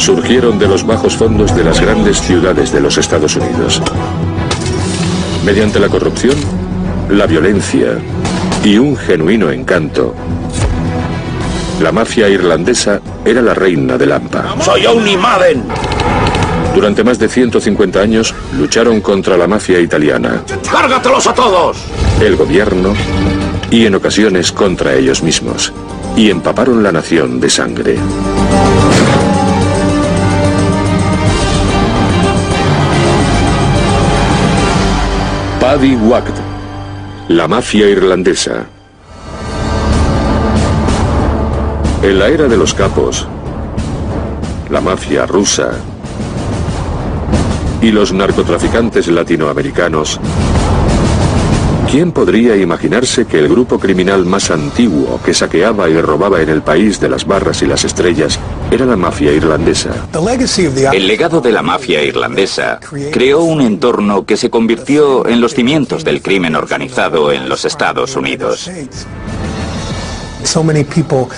surgieron de los bajos fondos de las grandes ciudades de los Estados Unidos. Mediante la corrupción, la violencia y un genuino encanto, la mafia irlandesa era la reina del hampa. ¡Soy Owney Madden! Durante más de 150 años lucharon contra la mafia italiana, ¡Cárgatelos a todos! el gobierno y en ocasiones contra ellos mismos, y empaparon la nación de sangre. Paddy Wagt, la mafia irlandesa. En la era de los capos, la mafia rusa y los narcotraficantes latinoamericanos, ¿quién podría imaginarse que el grupo criminal más antiguo que saqueaba y robaba en el país de las barras y las estrellas era la mafia irlandesa? El legado de la mafia irlandesa creó un entorno que se convirtió en los cimientos del crimen organizado en los Estados Unidos.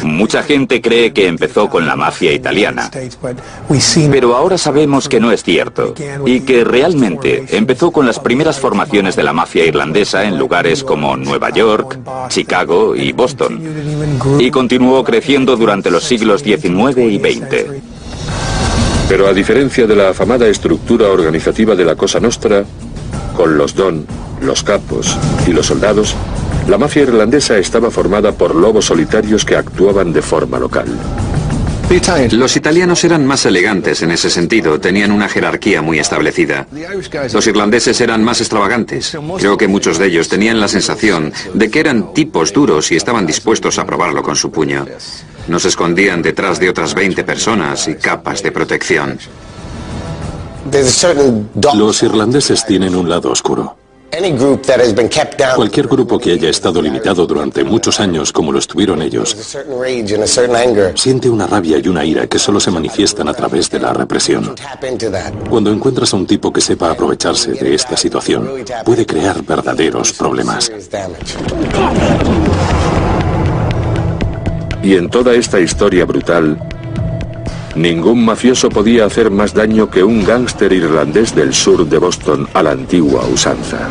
Mucha gente cree que empezó con la mafia italiana, pero ahora sabemos que no es cierto y que realmente empezó con las primeras formaciones de la mafia irlandesa en lugares como Nueva York, Chicago y Boston, y continuó creciendo durante los siglos XIX y XX. Pero a diferencia de la afamada estructura organizativa de la Cosa Nostra, con los don, los capos y los soldados, la mafia irlandesa estaba formada por lobos solitarios que actuaban de forma local. Los italianos eran más elegantes en ese sentido, tenían una jerarquía muy establecida. Los irlandeses eran más extravagantes. Creo que muchos de ellos tenían la sensación de que eran tipos duros y estaban dispuestos a probarlo con su puño. No se escondían detrás de otras 20 personas y capas de protección. Los irlandeses tienen un lado oscuro. Cualquier grupo que haya estado limitado durante muchos años como lo estuvieron ellos, siente una rabia y una ira que solo se manifiestan a través de la represión. Cuando encuentras a un tipo que sepa aprovecharse de esta situación, puede crear verdaderos problemas. Y en toda esta historia brutal, ningún mafioso podía hacer más daño que un gángster irlandés del sur de Boston a la antigua usanza.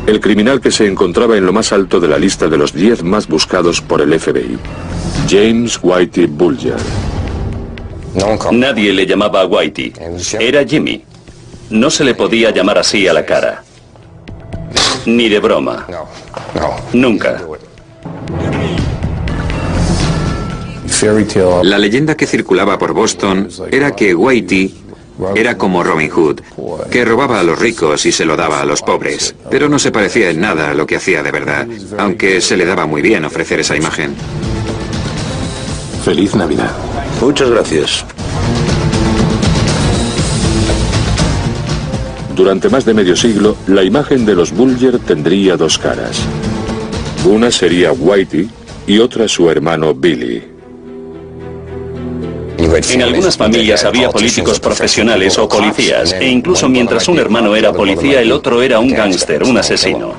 El criminal que se encontraba en lo más alto de la lista de los 10 más buscados por el FBI, James Whitey Bulger. Nadie le llamaba Whitey, era Jimmy. No se le podía llamar así a la cara. Ni de broma. Nunca. La leyenda que circulaba por Boston era que Whitey era como Robin Hood, que robaba a los ricos y se lo daba a los pobres, pero no se parecía en nada a lo que hacía de verdad, aunque se le daba muy bien ofrecer esa imagen. Feliz Navidad. Muchas gracias. Durante más de medio siglo, la imagen de los Bulger tendría dos caras. Una sería Whitey y otra su hermano Billy. En algunas familias había políticos profesionales o policías, e incluso mientras un hermano era policía, el otro era un gángster, un asesino.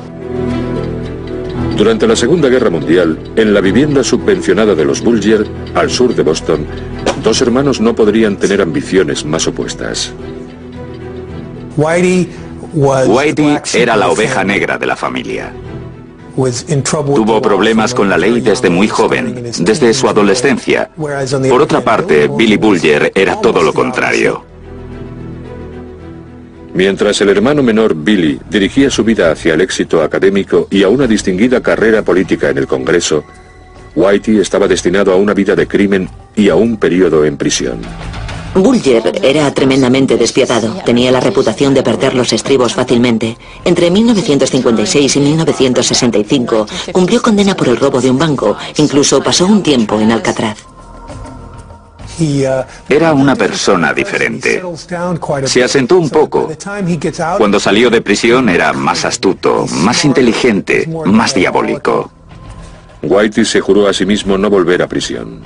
Durante la Segunda Guerra Mundial, en la vivienda subvencionada de los Bulger, al sur de Boston, dos hermanos no podrían tener ambiciones más opuestas. Whitey era la oveja negra de la familia. Tuvo problemas con la ley desde muy joven, desde su adolescencia. Por otra parte, Billy Bulger era todo lo contrario. Mientras el hermano menor Billy dirigía su vida hacia el éxito académico y a una distinguida carrera política en el Congreso, Whitey estaba destinado a una vida de crimen y a un periodo en prisión. Bulger era tremendamente despiadado. Tenía la reputación de perder los estribos fácilmente. Entre 1956 y 1965 cumplió condena por el robo de un banco. Incluso pasó un tiempo en Alcatraz. Era una persona diferente. Se asentó un poco. Cuando salió de prisión era más astuto, más inteligente, más diabólico. Whitey se juró a sí mismo no volver a prisión.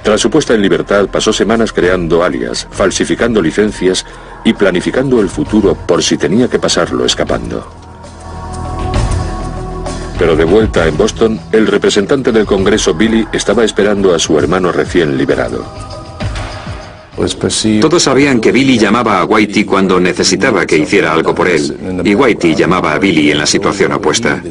Tras su puesta en libertad, pasó semanas creando alias, falsificando licencias y planificando el futuro por si tenía que pasarlo escapando. Pero de vuelta en Boston, el representante del Congreso Billy estaba esperando a su hermano recién liberado. Todos sabían que Billy llamaba a Whitey cuando necesitaba que hiciera algo por él, y Whitey llamaba a Billy en la situación opuesta.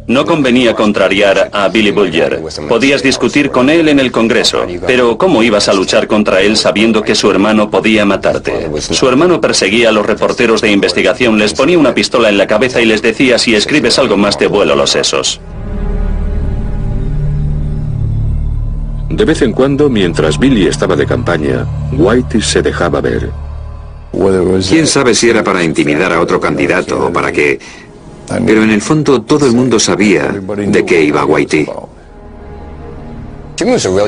No convenía contrariar a Billy Bulger. Podías discutir con él en el Congreso, pero ¿cómo ibas a luchar contra él sabiendo que su hermano podía matarte? Su hermano perseguía a los reporteros de investigación, les ponía una pistola en la cabeza y les decía: si escribes algo más te vuelo los sesos. De vez en cuando, mientras Billy estaba de campaña, Whitey se dejaba ver. ¿Quién sabe si era para intimidar a otro candidato o para qué? Pero en el fondo todo el mundo sabía de qué iba Whitey.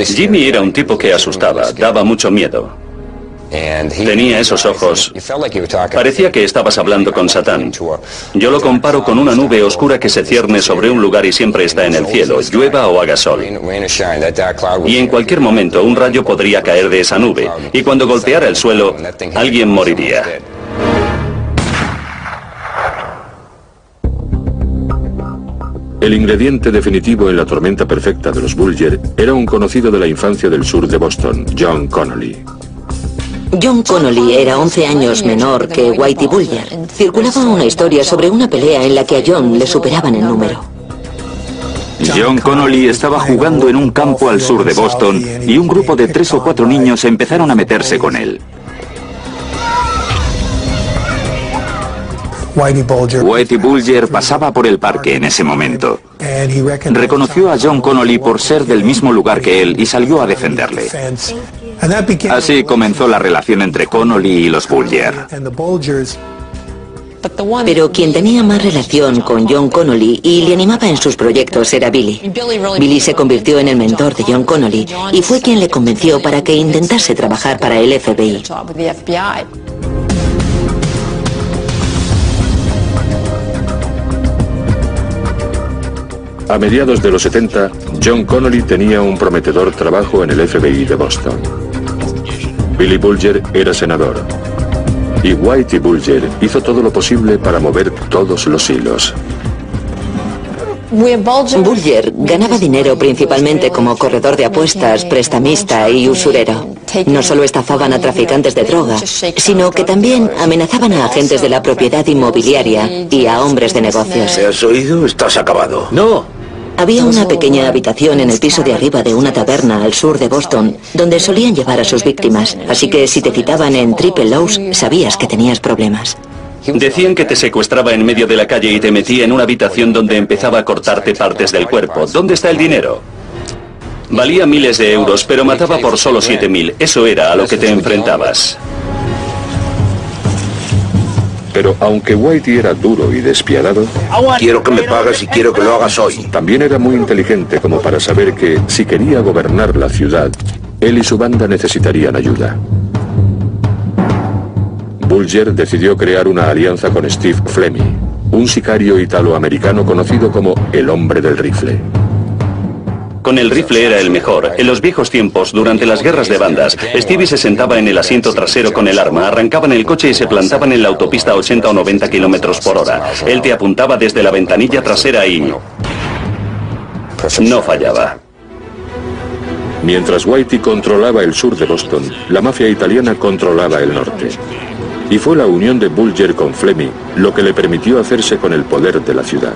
Jimmy era un tipo que asustaba, daba mucho miedo. Tenía esos ojos. Parecía que estabas hablando con Satán. Yo lo comparo con una nube oscura que se cierne sobre un lugar y siempre está en el cielo, llueva o haga sol. Y en cualquier momento un rayo podría caer de esa nube, y cuando golpeara el suelo, alguien moriría. El ingrediente definitivo en la tormenta perfecta de los Bulger era un conocido de la infancia del sur de Boston, John Connolly. John Connolly era 11 años menor que Whitey Bulger. Circulaba una historia sobre una pelea en la que a John le superaban en número. John Connolly estaba jugando en un campo al sur de Boston y un grupo de 3 o 4 niños empezaron a meterse con él. Whitey Bulger pasaba por el parque en ese momento. Reconoció a John Connolly por ser del mismo lugar que él y salió a defenderle. Así comenzó la relación entre Connolly y los Bulger. Pero quien tenía más relación con John Connolly y le animaba en sus proyectos era Billy. Billy se convirtió en el mentor de John Connolly y fue quien le convenció para que intentase trabajar para el FBI. A mediados de los 70, John Connolly tenía un prometedor trabajo en el FBI de Boston. Billy Bulger era senador. Y Whitey Bulger hizo todo lo posible para mover todos los hilos. Bulger ganaba dinero principalmente como corredor de apuestas, prestamista y usurero. No solo estafaban a traficantes de droga, sino que también amenazaban a agentes de la propiedad inmobiliaria y a hombres de negocios. ¿Te has oído? Estás acabado. ¡No! Había una pequeña habitación en el piso de arriba de una taberna al sur de Boston, donde solían llevar a sus víctimas, así que si te citaban en Triple Lows, sabías que tenías problemas. Decían que te secuestraba en medio de la calle y te metía en una habitación donde empezaba a cortarte partes del cuerpo. ¿Dónde está el dinero? Valía miles de euros, pero mataba por solo 7.000. Eso era a lo que te enfrentabas. Pero aunque Whitey era duro y despiadado, quiero que me pagues y quiero que lo hagas hoy. También era muy inteligente como para saber que, si quería gobernar la ciudad, él y su banda necesitarían ayuda. Bulger decidió crear una alianza con Steve Flemmi, un sicario italoamericano conocido como el hombre del rifle. Con el rifle era el mejor. En los viejos tiempos, durante las guerras de bandas, Stevie se sentaba en el asiento trasero con el arma, arrancaban el coche y se plantaban en la autopista a 80 o 90 kilómetros por hora. Él te apuntaba desde la ventanilla trasera y no fallaba. Mientras Whitey controlaba el sur de Boston, la mafia italiana controlaba el norte. Y fue la unión de Bulger con Flemmi lo que le permitió hacerse con el poder de la ciudad.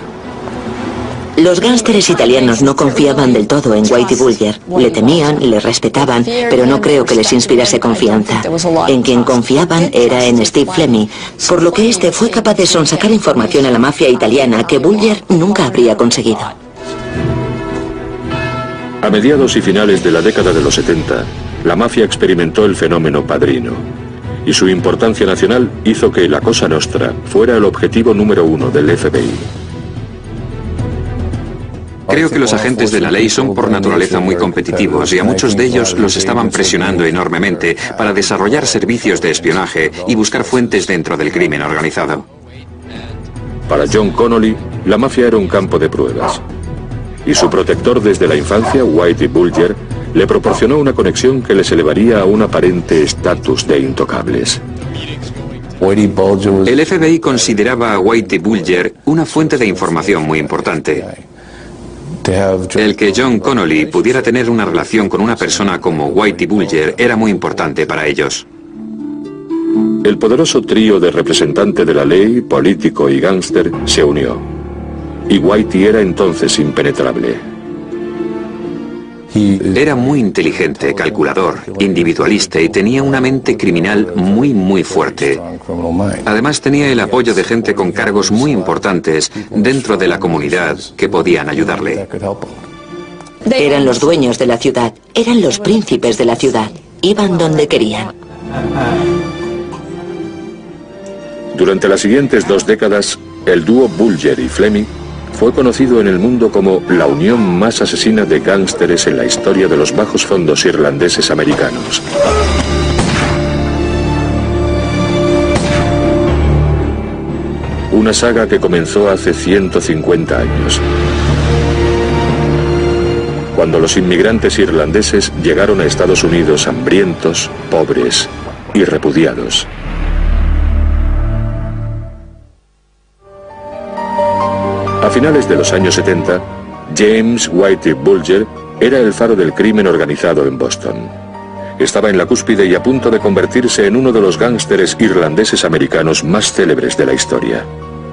Los gánsteres italianos no confiaban del todo en Whitey Bulger. Le temían, le respetaban, pero no creo que les inspirase confianza. En quien confiaban era en Steve Flemmi, por lo que este fue capaz de sonsacar información a la mafia italiana que Bulger nunca habría conseguido. A mediados y finales de la década de los 70, la mafia experimentó el fenómeno padrino, y su importancia nacional hizo que la Cosa Nostra fuera el objetivo número 1 del FBI. Creo que los agentes de la ley son por naturaleza muy competitivos y a muchos de ellos los estaban presionando enormemente para desarrollar servicios de espionaje y buscar fuentes dentro del crimen organizado. Para John Connolly, la mafia era un campo de pruebas. Y su protector desde la infancia, Whitey Bulger, le proporcionó una conexión que les elevaría a un aparente estatus de intocables. El FBI consideraba a Whitey Bulger una fuente de información muy importante. El que John Connolly pudiera tener una relación con una persona como Whitey Bulger era muy importante para ellos. El poderoso trío de representante de la ley, político y gángster se unió. Y Whitey era entonces impenetrable. Era muy inteligente, calculador, individualista y tenía una mente criminal muy fuerte. Además tenía el apoyo de gente con cargos muy importantes dentro de la comunidad que podían ayudarle. Eran los dueños de la ciudad, eran los príncipes de la ciudad, iban donde querían. Durante las siguientes 2 décadas, el dúo Bulger y Fleming fue conocido en el mundo como la unión más asesina de gángsteres en la historia de los bajos fondos irlandeses americanos. Una saga que comenzó hace 150 años, cuando los inmigrantes irlandeses llegaron a Estados Unidos hambrientos, pobres y repudiados. A finales de los años 70, James Whitey Bulger era el faro del crimen organizado en Boston. Estaba en la cúspide y a punto de convertirse en uno de los gángsteres irlandeses americanos más célebres de la historia.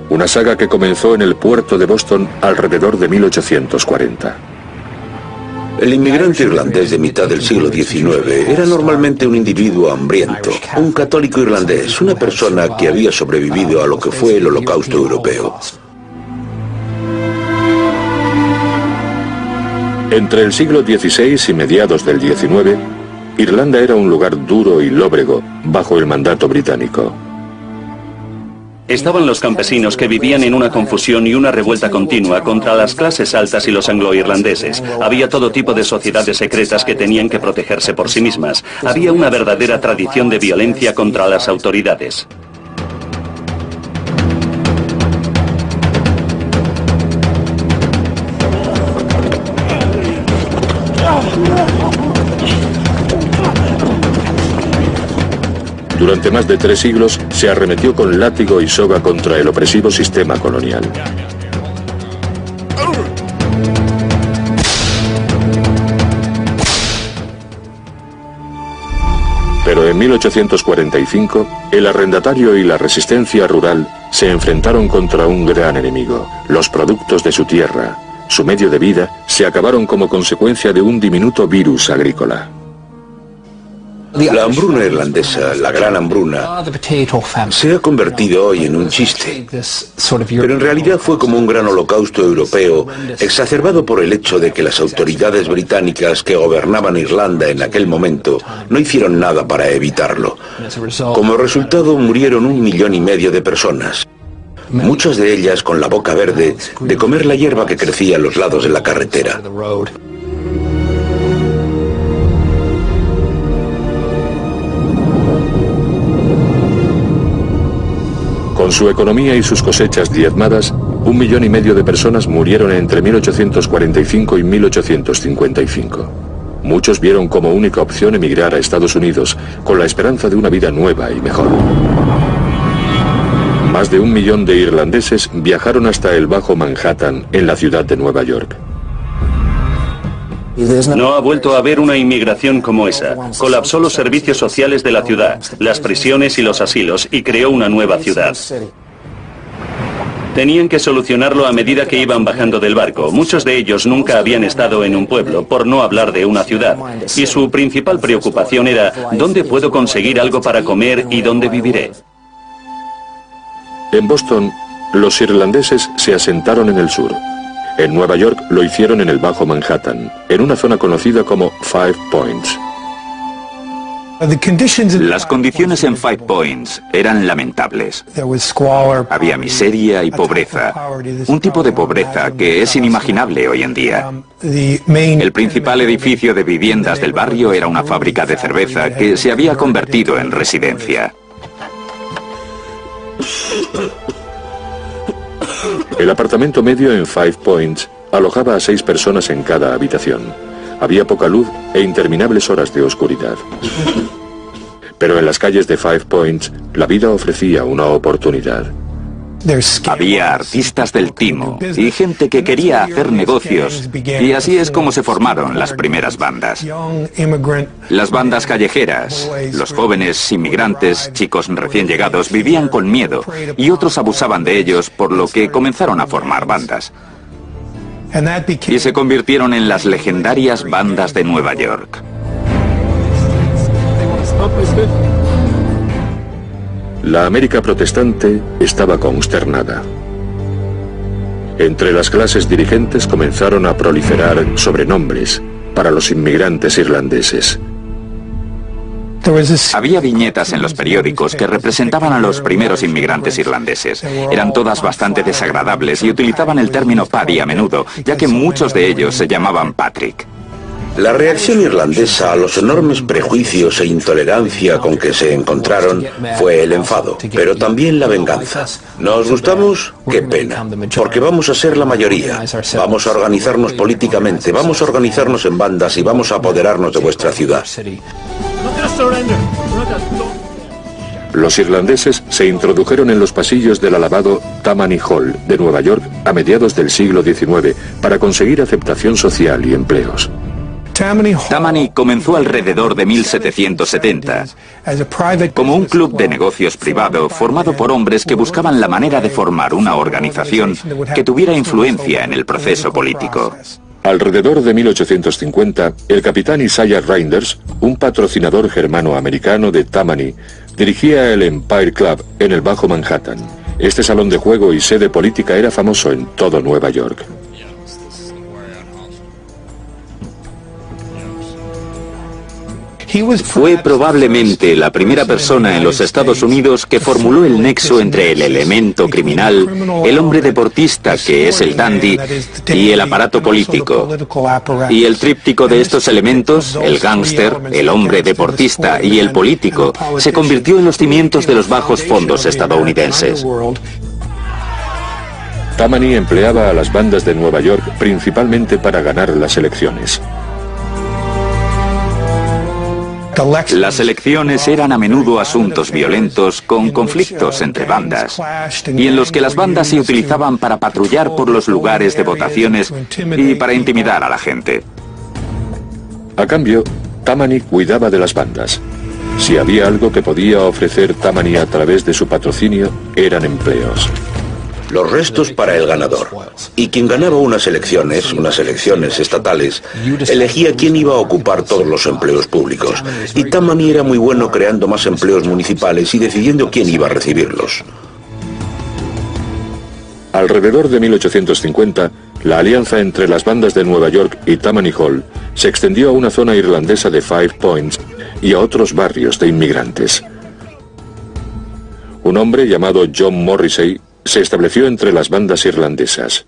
Una saga que comenzó en el puerto de Boston alrededor de 1840. El inmigrante irlandés de mitad del siglo XIX era normalmente un individuo hambriento, un católico irlandés, una persona que había sobrevivido a lo que fue el Holocausto europeo. Entre el siglo XVI y mediados del XIX, Irlanda era un lugar duro y lóbrego bajo el mandato británico. Estaban los campesinos que vivían en una confusión y una revuelta continua contra las clases altas y los anglo-irlandeses. Había todo tipo de sociedades secretas que tenían que protegerse por sí mismas. Había una verdadera tradición de violencia contra las autoridades. Durante más de 3 siglos se arremetió con látigo y soga contra el opresivo sistema colonial. Pero en 1845, el arrendatario y la resistencia rural se enfrentaron contra un gran enemigo. Los productos de su tierra, su medio de vida, se acabaron como consecuencia de un diminuto virus agrícola. La hambruna irlandesa, la gran hambruna, se ha convertido hoy en un chiste, pero en realidad fue como un gran holocausto europeo, exacerbado por el hecho de que las autoridades británicas que gobernaban Irlanda en aquel momento no hicieron nada para evitarlo. Como resultado murieron 1,5 millones de personas, muchas de ellas con la boca verde de comer la hierba que crecía a los lados de la carretera. Con su economía y sus cosechas diezmadas, 1,5 millones de personas murieron entre 1845 y 1855. Muchos vieron como única opción emigrar a Estados Unidos, con la esperanza de una vida nueva y mejor. Más de 1 millón de irlandeses viajaron hasta el Bajo Manhattan, en la ciudad de Nueva York. No ha vuelto a haber una inmigración como esa. Colapsó los servicios sociales de la ciudad, las prisiones y los asilos, y creó una nueva ciudad. Tenían que solucionarlo a medida que iban bajando del barco. Muchos de ellos nunca habían estado en un pueblo, por no hablar de una ciudad. Y su principal preocupación era, ¿dónde puedo conseguir algo para comer y dónde viviré? En Boston, los irlandeses se asentaron en el sur. En Nueva York lo hicieron en el Bajo Manhattan, en una zona conocida como Five Points. Las condiciones en Five Points eran lamentables. Había miseria y pobreza, un tipo de pobreza que es inimaginable hoy en día. El principal edificio de viviendas del barrio era una fábrica de cerveza que se había convertido en residencia. El apartamento medio en Five Points alojaba a 6 personas en cada habitación. Había poca luz e interminables horas de oscuridad. Pero en las calles de Five Points, la vida ofrecía una oportunidad. Había artistas del timo y gente que quería hacer negocios, y así es como se formaron las primeras bandas. Las bandas callejeras, los jóvenes inmigrantes, chicos recién llegados, vivían con miedo y otros abusaban de ellos, por lo que comenzaron a formar bandas. Y se convirtieron en las legendarias bandas de Nueva York. La América protestante estaba consternada. Entre las clases dirigentes comenzaron a proliferar sobrenombres para los inmigrantes irlandeses. Había viñetas en los periódicos que representaban a los primeros inmigrantes irlandeses. Eran todas bastante desagradables y utilizaban el término Paddy a menudo, ya que muchos de ellos se llamaban Patrick. La reacción irlandesa a los enormes prejuicios e intolerancia con que se encontraron fue el enfado, pero también la venganza. ¿Nos gustamos? ¡Qué pena! Porque vamos a ser la mayoría. Vamos a organizarnos políticamente, vamos a organizarnos en bandas y vamos a apoderarnos de vuestra ciudad. Los irlandeses se introdujeron en los pasillos del alabado Tammany Hall de Nueva York a mediados del siglo XIX para conseguir aceptación social y empleos. Tammany comenzó alrededor de 1770 como un club de negocios privado formado por hombres que buscaban la manera de formar una organización que tuviera influencia en el proceso político. Alrededor de 1850, el capitán Isaiah Reinders, un patrocinador germano-americano de Tammany, dirigía el Empire Club en el Bajo Manhattan. Este salón de juego y sede política era famoso en todo Nueva York. Fue probablemente la primera persona en los Estados Unidos que formuló el nexo entre el elemento criminal, el hombre deportista, que es el dandy, y el aparato político. Y el tríptico de estos elementos, el gángster, el hombre deportista y el político, se convirtió en los cimientos de los bajos fondos estadounidenses. Tammany empleaba a las bandas de Nueva York principalmente para ganar las elecciones. Las elecciones eran a menudo asuntos violentos con conflictos entre bandas, y en los que las bandas se utilizaban para patrullar por los lugares de votaciones y para intimidar a la gente. A cambio, Tammany cuidaba de las bandas. Si había algo que podía ofrecer Tammany a través de su patrocinio, eran empleos. Los restos para el ganador. Y quien ganaba unas elecciones estatales, elegía quién iba a ocupar todos los empleos públicos. Y Tammany era muy bueno creando más empleos municipales y decidiendo quién iba a recibirlos. Alrededor de 1850, la alianza entre las bandas de Nueva York y Tammany Hall se extendió a una zona irlandesa de Five Points y a otros barrios de inmigrantes. Un hombre llamado John Morrissey se estableció entre las bandas irlandesas.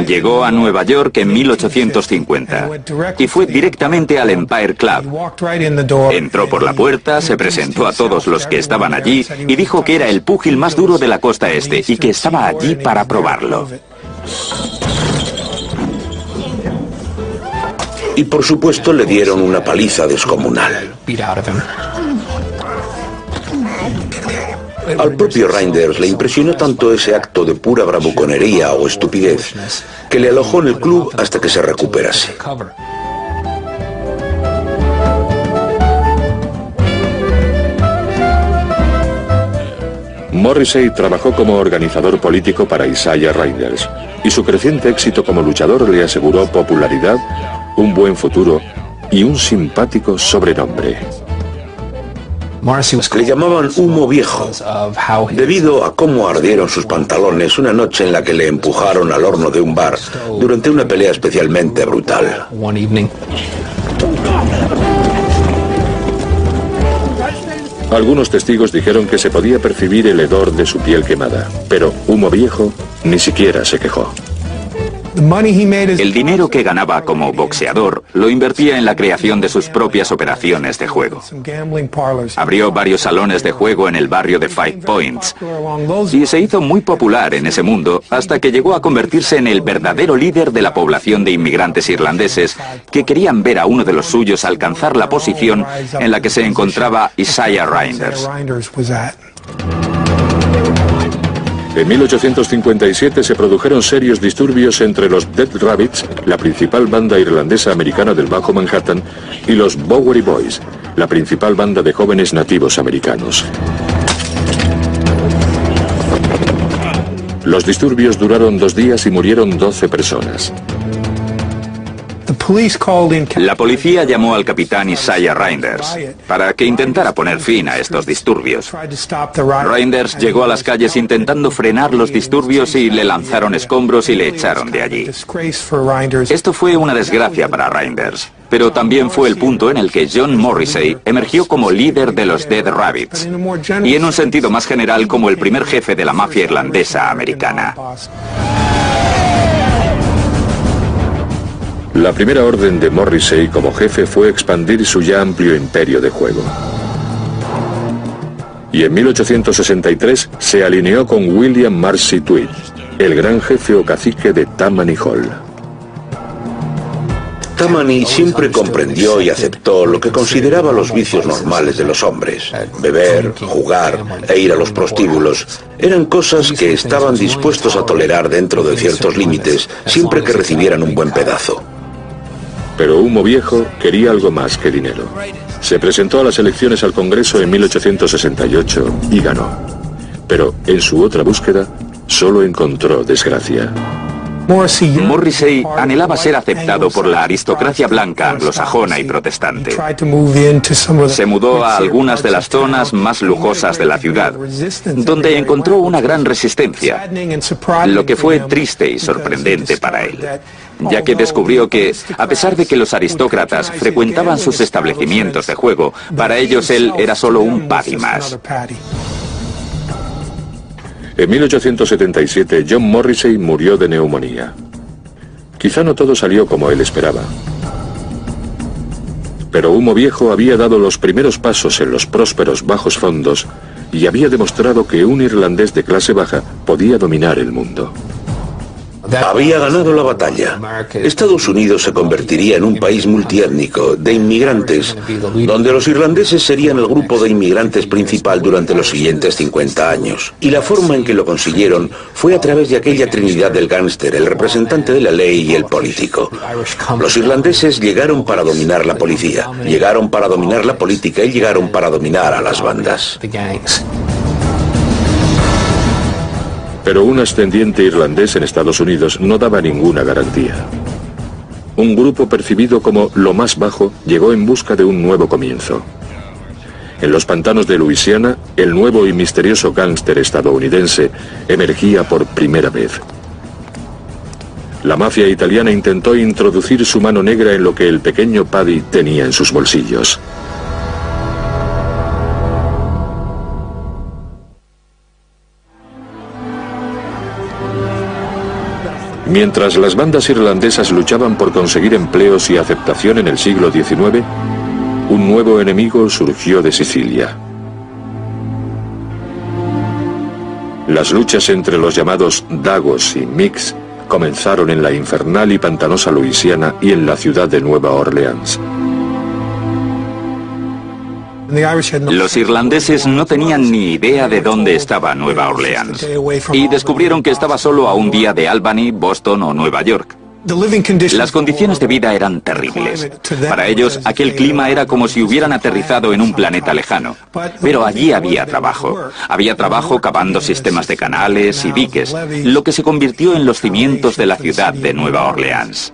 Llegó a Nueva York en 1850 y fue directamente al Empire Club. Entró por la puerta, se presentó a todos los que estaban allí y dijo que era el púgil más duro de la costa este y que estaba allí para probarlo. Y por supuesto le dieron una paliza descomunal. Al propio Reinders le impresionó tanto ese acto de pura bravuconería o estupidez que le alojó en el club hasta que se recuperase. Morrissey trabajó como organizador político para Isaiah Reinders y su creciente éxito como luchador le aseguró popularidad, un buen futuro y un simpático sobrenombre. Le llamaban Humo Viejo, debido a cómo ardieron sus pantalones una noche en la que le empujaron al horno de un bar durante una pelea especialmente brutal. Algunos testigos dijeron que se podía percibir el hedor de su piel quemada, pero Humo Viejo ni siquiera se quejó. El dinero que ganaba como boxeador lo invertía en la creación de sus propias operaciones de juego. Abrió varios salones de juego en el barrio de Five Points y se hizo muy popular en ese mundo hasta que llegó a convertirse en el verdadero líder de la población de inmigrantes irlandeses que querían ver a uno de los suyos alcanzar la posición en la que se encontraba Isaiah Reinders. En 1857 se produjeron serios disturbios entre los Dead Rabbits, la principal banda irlandesa americana del Bajo Manhattan, y los Bowery Boys, la principal banda de jóvenes nativos americanos. Los disturbios duraron 2 días y murieron 12 personas. La policía llamó al capitán Isaiah Reinders para que intentara poner fin a estos disturbios. Reinders llegó a las calles intentando frenar los disturbios y le lanzaron escombros y le echaron de allí. Esto fue una desgracia para Reinders, pero también fue el punto en el que John Morrissey emergió como líder de los Dead Rabbits y en un sentido más general como el primer jefe de la mafia irlandesa americana. La primera orden de Morrissey como jefe fue expandir su ya amplio imperio de juego. Y en 1863 se alineó con William Marcy Tweed, el gran jefe o cacique de Tammany Hall. Tammany siempre comprendió y aceptó lo que consideraba los vicios normales de los hombres. Beber, jugar e ir a los prostíbulos eran cosas que estaban dispuestos a tolerar dentro de ciertos límites, siempre que recibieran un buen pedazo. Pero Humo Viejo quería algo más que dinero. Se presentó a las elecciones al Congreso en 1868 y ganó. Pero en su otra búsqueda solo encontró desgracia. Morrissey anhelaba ser aceptado por la aristocracia blanca anglosajona y protestante. Se mudó a algunas de las zonas más lujosas de la ciudad, donde encontró una gran resistencia, lo que fue triste y sorprendente para él, ya que descubrió que, a pesar de que los aristócratas frecuentaban sus establecimientos de juego, para ellos él era solo un paddy más. En 1877, John Morrissey murió de neumonía. Quizá no todo salió como él esperaba. Pero Humo Viejo había dado los primeros pasos en los prósperos bajos fondos y había demostrado que un irlandés de clase baja podía dominar el mundo. Había ganado la batalla. Estados Unidos se convertiría en un país multiétnico, de inmigrantes, donde los irlandeses serían el grupo de inmigrantes principal durante los siguientes 50 años. Y la forma en que lo consiguieron fue a través de aquella trinidad del gángster, el representante de la ley y el político. Los irlandeses llegaron para dominar la policía, llegaron para dominar la política y llegaron para dominar a las bandas. Pero un ascendiente irlandés en Estados Unidos no daba ninguna garantía. Un grupo percibido como lo más bajo llegó en busca de un nuevo comienzo. En los pantanos de Luisiana, el nuevo y misterioso gángster estadounidense emergía por primera vez. La mafia italiana intentó introducir su mano negra en lo que el pequeño Paddy tenía en sus bolsillos. Mientras las bandas irlandesas luchaban por conseguir empleos y aceptación en el siglo XIX, un nuevo enemigo surgió de Sicilia. Las luchas entre los llamados Dagos y Micks comenzaron en la infernal y pantanosa Luisiana y en la ciudad de Nueva Orleans. Los irlandeses no tenían ni idea de dónde estaba Nueva Orleans y descubrieron que estaba solo a un día de Albany, Boston o Nueva York. Las condiciones de vida eran terribles. Para ellos, aquel clima era como si hubieran aterrizado en un planeta lejano. Pero allí había trabajo. Había trabajo cavando sistemas de canales y diques, lo que se convirtió en los cimientos de la ciudad de Nueva Orleans.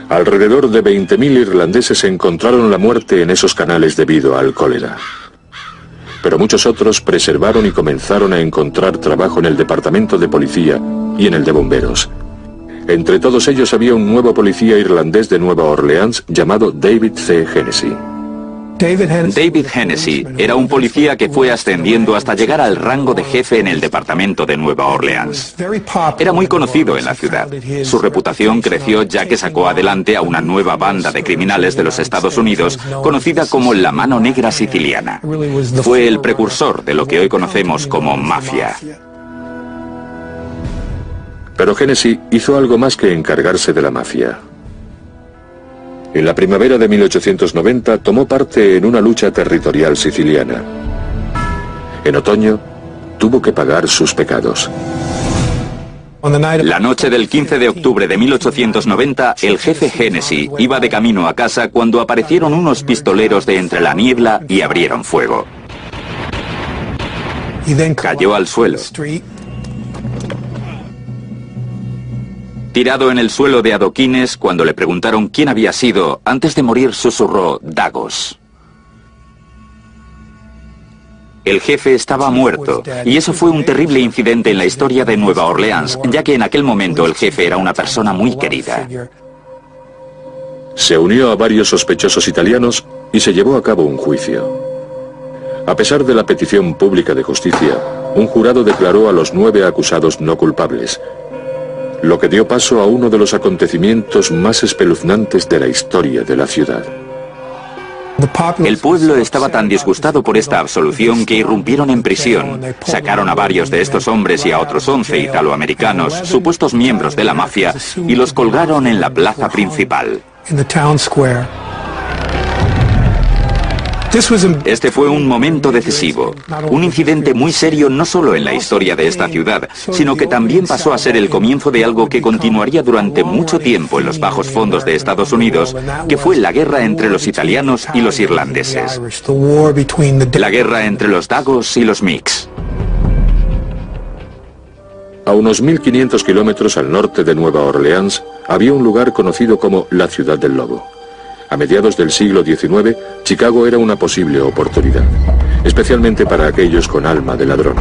Alrededor de 20.000 irlandeses encontraron la muerte en esos canales debido al cólera. Pero muchos otros preservaron y comenzaron a encontrar trabajo en el departamento de policía y en el de bomberos. Entre todos ellos había un nuevo policía irlandés de Nueva Orleans llamado David C. Hennessy. David Hennessy era un policía que fue ascendiendo hasta llegar al rango de jefe en el departamento de Nueva Orleans. Era muy conocido en la ciudad. Su reputación creció ya que sacó adelante a una nueva banda de criminales de los Estados Unidos conocida como la Mano Negra Siciliana. Fue el precursor de lo que hoy conocemos como mafia. Pero Hennessy hizo algo más que encargarse de la mafia. En la primavera de 1890 tomó parte en una lucha territorial siciliana. En otoño, tuvo que pagar sus pecados. La noche del 15 de octubre de 1890, el jefe Hennessy iba de camino a casa cuando aparecieron unos pistoleros de entre la niebla y abrieron fuego. Cayó al suelo. Tirado en el suelo de adoquines, cuando le preguntaron quién había sido, antes de morir susurró "Dagos". El jefe estaba muerto, y eso fue un terrible incidente en la historia de Nueva Orleans, ya que en aquel momento el jefe era una persona muy querida. Se unió a varios sospechosos italianos y se llevó a cabo un juicio. A pesar de la petición pública de justicia, un jurado declaró a los 9 acusados no culpables, lo que dio paso a uno de los acontecimientos más espeluznantes de la historia de la ciudad. El pueblo estaba tan disgustado por esta absolución que irrumpieron en prisión. Sacaron a varios de estos hombres y a otros 11 italoamericanos, supuestos miembros de la mafia, y los colgaron en la plaza principal. Este fue un momento decisivo, un incidente muy serio no solo en la historia de esta ciudad, sino que también pasó a ser el comienzo de algo que continuaría durante mucho tiempo en los bajos fondos de Estados Unidos, que fue la guerra entre los italianos y los irlandeses. La guerra entre los Dagos y los Micks. A unos 1500 kilómetros al norte de Nueva Orleans había un lugar conocido como la Ciudad del Lobo. A mediados del siglo XIX, Chicago era una posible oportunidad, especialmente para aquellos con alma de ladrón.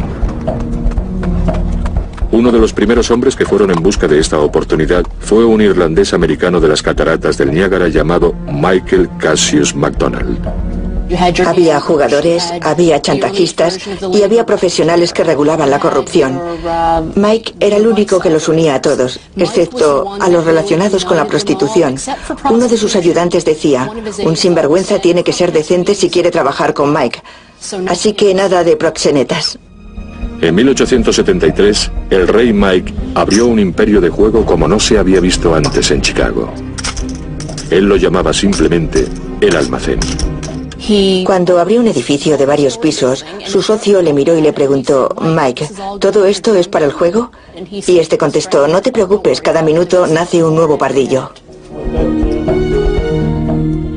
Uno de los primeros hombres que fueron en busca de esta oportunidad fue un irlandés americano de las cataratas del Niágara llamado Michael Cassius McDonald. Había jugadores, había chantajistas y había profesionales que regulaban la corrupción. Mike era el único que los unía a todos, excepto a los relacionados con la prostitución. Uno de sus ayudantes decía: un sinvergüenza tiene que ser decente si quiere trabajar con Mike. Así que nada de proxenetas. En 1873, el rey Mike abrió un imperio de juego como no se había visto antes en Chicago. Él lo llamaba simplemente el almacén. Cuando abrió un edificio de varios pisos, su socio le miró y le preguntó: Mike, ¿todo esto es para el juego? Y este contestó: no te preocupes, cada minuto nace un nuevo pardillo.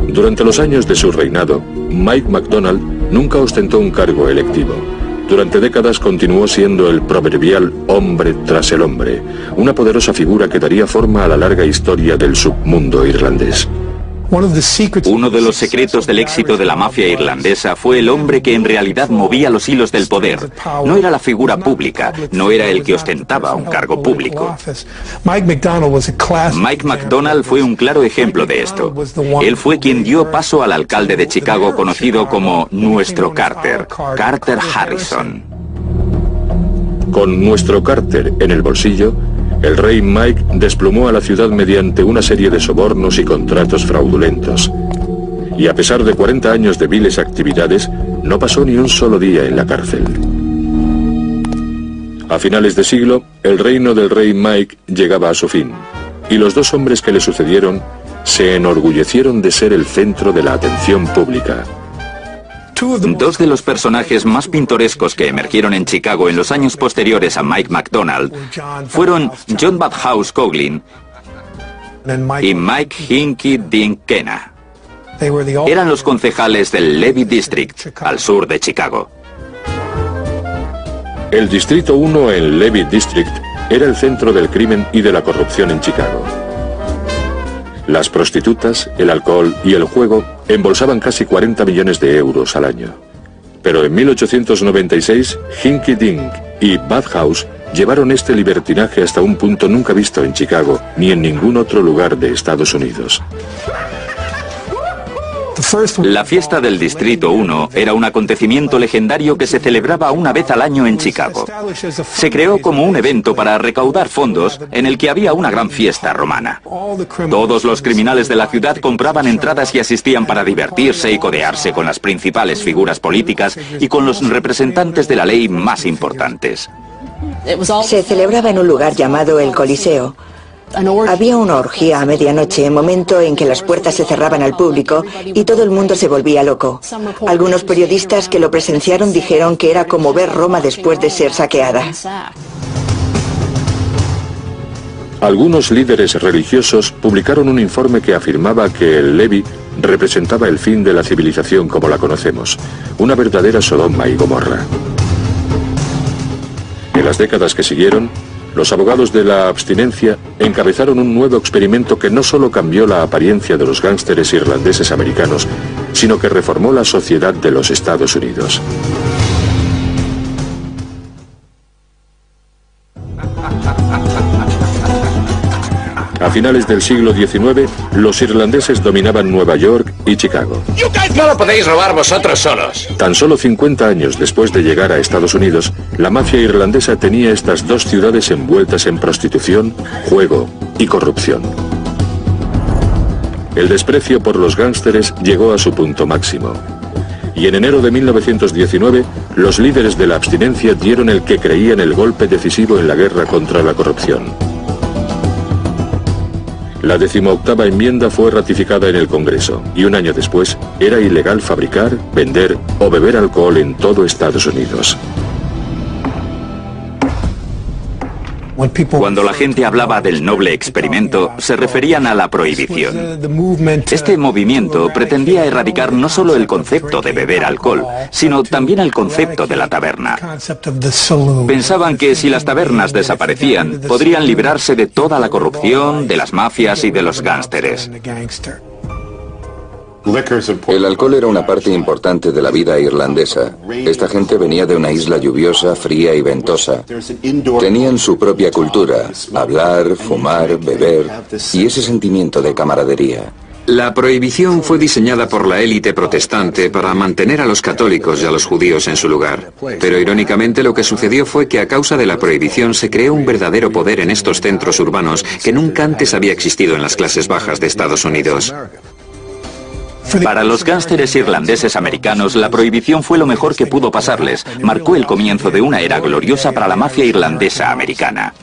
Durante los años de su reinado, Mike McDonald nunca ostentó un cargo electivo. Durante décadas continuó siendo el proverbial hombre tras el hombre, una poderosa figura que daría forma a la larga historia del submundo irlandés. Uno de los secretos del éxito de la mafia irlandesa fue el hombre que en realidad movía los hilos del poder. No era la figura pública, no era el que ostentaba un cargo público. Mike McDonald fue un claro ejemplo de esto. Él fue quien dio paso al alcalde de Chicago conocido como nuestro Carter, Carter Harrison. Con nuestro Carter en el bolsillo, el rey Mike desplumó a la ciudad mediante una serie de sobornos y contratos fraudulentos. Y a pesar de 40 años de viles actividades, no pasó ni un solo día en la cárcel. A finales de siglo, el reino del rey Mike llegaba a su fin, y los dos hombres que le sucedieron se enorgullecieron de ser el centro de la atención pública. Dos de los personajes más pintorescos que emergieron en Chicago en los años posteriores a Mike McDonald fueron John Badhouse Coughlin y Mike Hinky Dink Kenna. Eran los concejales del Levy District, al sur de Chicago. El Distrito 1 en Levy District era el centro del crimen y de la corrupción en Chicago. Las prostitutas, el alcohol y el juego embolsaban casi 40 millones de euros al año. Pero en 1896, Hinky Dink y Badhouse llevaron este libertinaje hasta un punto nunca visto en Chicago ni en ningún otro lugar de Estados Unidos. La fiesta del Distrito 1 era un acontecimiento legendario que se celebraba una vez al año en Chicago. Se creó como un evento para recaudar fondos en el que había una gran fiesta romana. Todos los criminales de la ciudad compraban entradas y asistían para divertirse y codearse con las principales figuras políticas y con los representantes de la ley más importantes. Se celebraba en un lugar llamado el Coliseo. Había una orgía a medianoche, momento en que las puertas se cerraban al público y todo el mundo se volvía loco. Algunos periodistas que lo presenciaron dijeron que era como ver Roma después de ser saqueada. Algunos líderes religiosos publicaron un informe que afirmaba que el Leví representaba el fin de la civilización como la conocemos, una verdadera Sodoma y Gomorra. En las décadas que siguieron, los abogados de la abstinencia encabezaron un nuevo experimento que no solo cambió la apariencia de los gángsteres irlandeses americanos, sino que reformó la sociedad de los Estados Unidos. A finales del siglo XIX, los irlandeses dominaban Nueva York y Chicago. No lo podéis robar vosotros solos. Tan solo 50 años después de llegar a Estados Unidos, la mafia irlandesa tenía estas dos ciudades envueltas en prostitución, juego y corrupción. El desprecio por los gángsteres llegó a su punto máximo. Y en enero de 1919, los líderes de la abstinencia dieron el que creían el golpe decisivo en la guerra contra la corrupción. La 18ª enmienda fue ratificada en el Congreso y un año después era ilegal fabricar, vender o beber alcohol en todo Estados Unidos. Cuando la gente hablaba del noble experimento, se referían a la prohibición. Este movimiento pretendía erradicar no solo el concepto de beber alcohol, sino también el concepto de la taberna. Pensaban que si las tabernas desaparecían, podrían librarse de toda la corrupción, de las mafias y de los gángsteres. El alcohol era una parte importante de la vida irlandesa. Esta gente venía de una isla lluviosa, fría y ventosa. Tenían su propia cultura, hablar, fumar, beber y ese sentimiento de camaradería. La prohibición fue diseñada por la élite protestante para mantener a los católicos y a los judíos en su lugar. Pero irónicamente lo que sucedió fue que a causa de la prohibición se creó un verdadero poder en estos centros urbanos que nunca antes había existido en las clases bajas de Estados Unidos. Para los gángsteres irlandeses americanos, la prohibición fue lo mejor que pudo pasarles. Marcó el comienzo de una era gloriosa para la mafia irlandesa americana.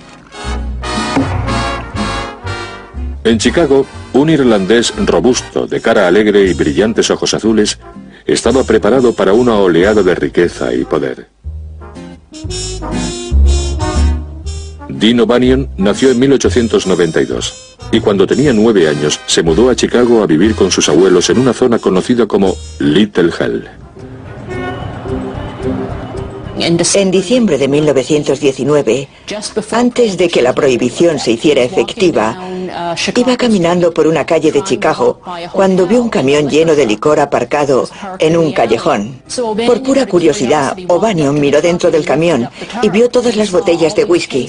En Chicago, un irlandés robusto, de cara alegre y brillantes ojos azules, estaba preparado para una oleada de riqueza y poder. Dean O'Banion nació en 1892 y cuando tenía 9 años se mudó a Chicago a vivir con sus abuelos en una zona conocida como Little Hell. En diciembre de 1919, antes de que la prohibición se hiciera efectiva, iba caminando por una calle de Chicago cuando vio un camión lleno de licor aparcado en un callejón. Por pura curiosidad, O'Banion miró dentro del camión y vio todas las botellas de whisky.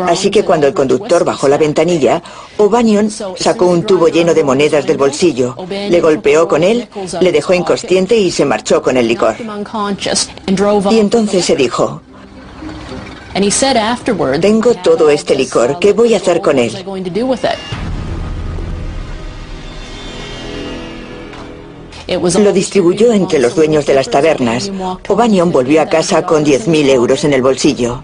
Así que cuando el conductor bajó la ventanilla, O'Banion sacó un tubo lleno de monedas del bolsillo, le golpeó con él, le dejó inconsciente y se marchó con el licor. Y entonces se dijo: tengo todo este licor, ¿qué voy a hacer con él? Lo distribuyó entre los dueños de las tabernas. O'Banion volvió a casa con 10.000 euros en el bolsillo.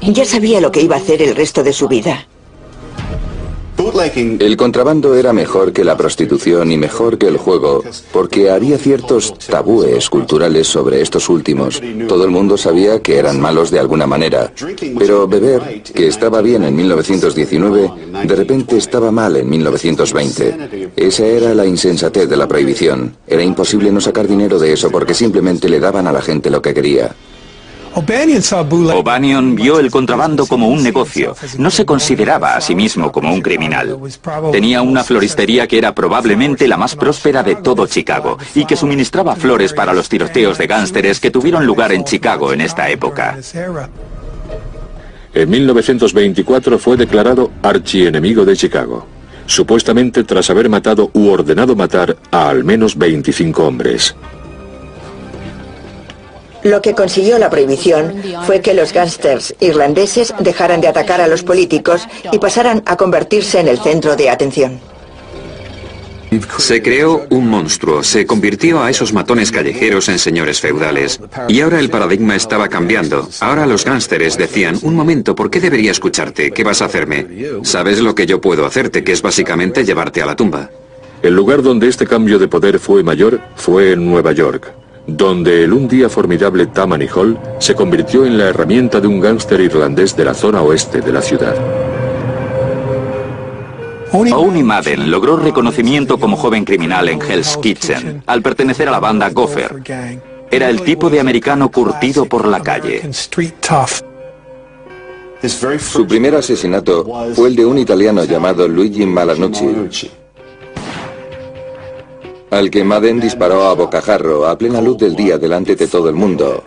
Ya sabía lo que iba a hacer el resto de su vida. El contrabando era mejor que la prostitución y mejor que el juego, porque había ciertos tabúes culturales sobre estos últimos. Todo el mundo sabía que eran malos de alguna manera, pero beber, que estaba bien en 1919, de repente estaba mal en 1920. Esa era la insensatez de la prohibición. Era imposible no sacar dinero de eso porque simplemente le daban a la gente lo que quería. O'Banion vio el contrabando como un negocio. No se consideraba a sí mismo como un criminal. Tenía una floristería que era probablemente la más próspera de todo Chicago y que suministraba flores para los tiroteos de gángsteres que tuvieron lugar en Chicago en esta época. En 1924 fue declarado archienemigo de Chicago, supuestamente tras haber matado u ordenado matar a al menos 25 hombres. Lo que consiguió la prohibición fue que los gángsters irlandeses dejaran de atacar a los políticos y pasaran a convertirse en el centro de atención. Se creó un monstruo, se convirtió a esos matones callejeros en señores feudales. Y ahora el paradigma estaba cambiando. Ahora los gánsteres decían, un momento, ¿por qué debería escucharte? ¿Qué vas a hacerme? ¿Sabes lo que yo puedo hacerte? Que es básicamente llevarte a la tumba. El lugar donde este cambio de poder fue mayor fue en Nueva York, donde el un día formidable Tammany Hall se convirtió en la herramienta de un gángster irlandés de la zona oeste de la ciudad. Owney Madden logró reconocimiento como joven criminal en Hell's Kitchen al pertenecer a la banda Gopher. Era el tipo de americano curtido por la calle. Su primer asesinato fue el de un italiano llamado Luigi Malanucci, al que Madden disparó a bocajarro a plena luz del día delante de todo el mundo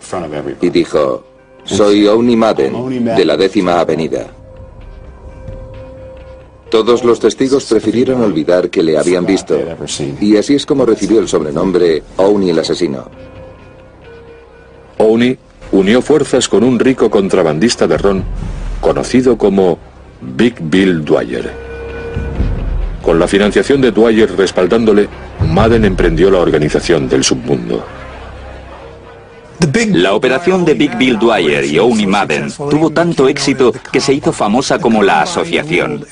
y dijo, soy Owney Madden, de la 10ª Avenida. Todos los testigos prefirieron olvidar que le habían visto, y así es como recibió el sobrenombre Owney el asesino. Owney unió fuerzas con un rico contrabandista de ron, conocido como Big Bill Dwyer. Con la financiación de Dwyer respaldándole, Madden emprendió la organización del submundo. La operación de Big Bill Dwyer y Owney Madden tuvo tanto éxito que se hizo famosa como la Asociación.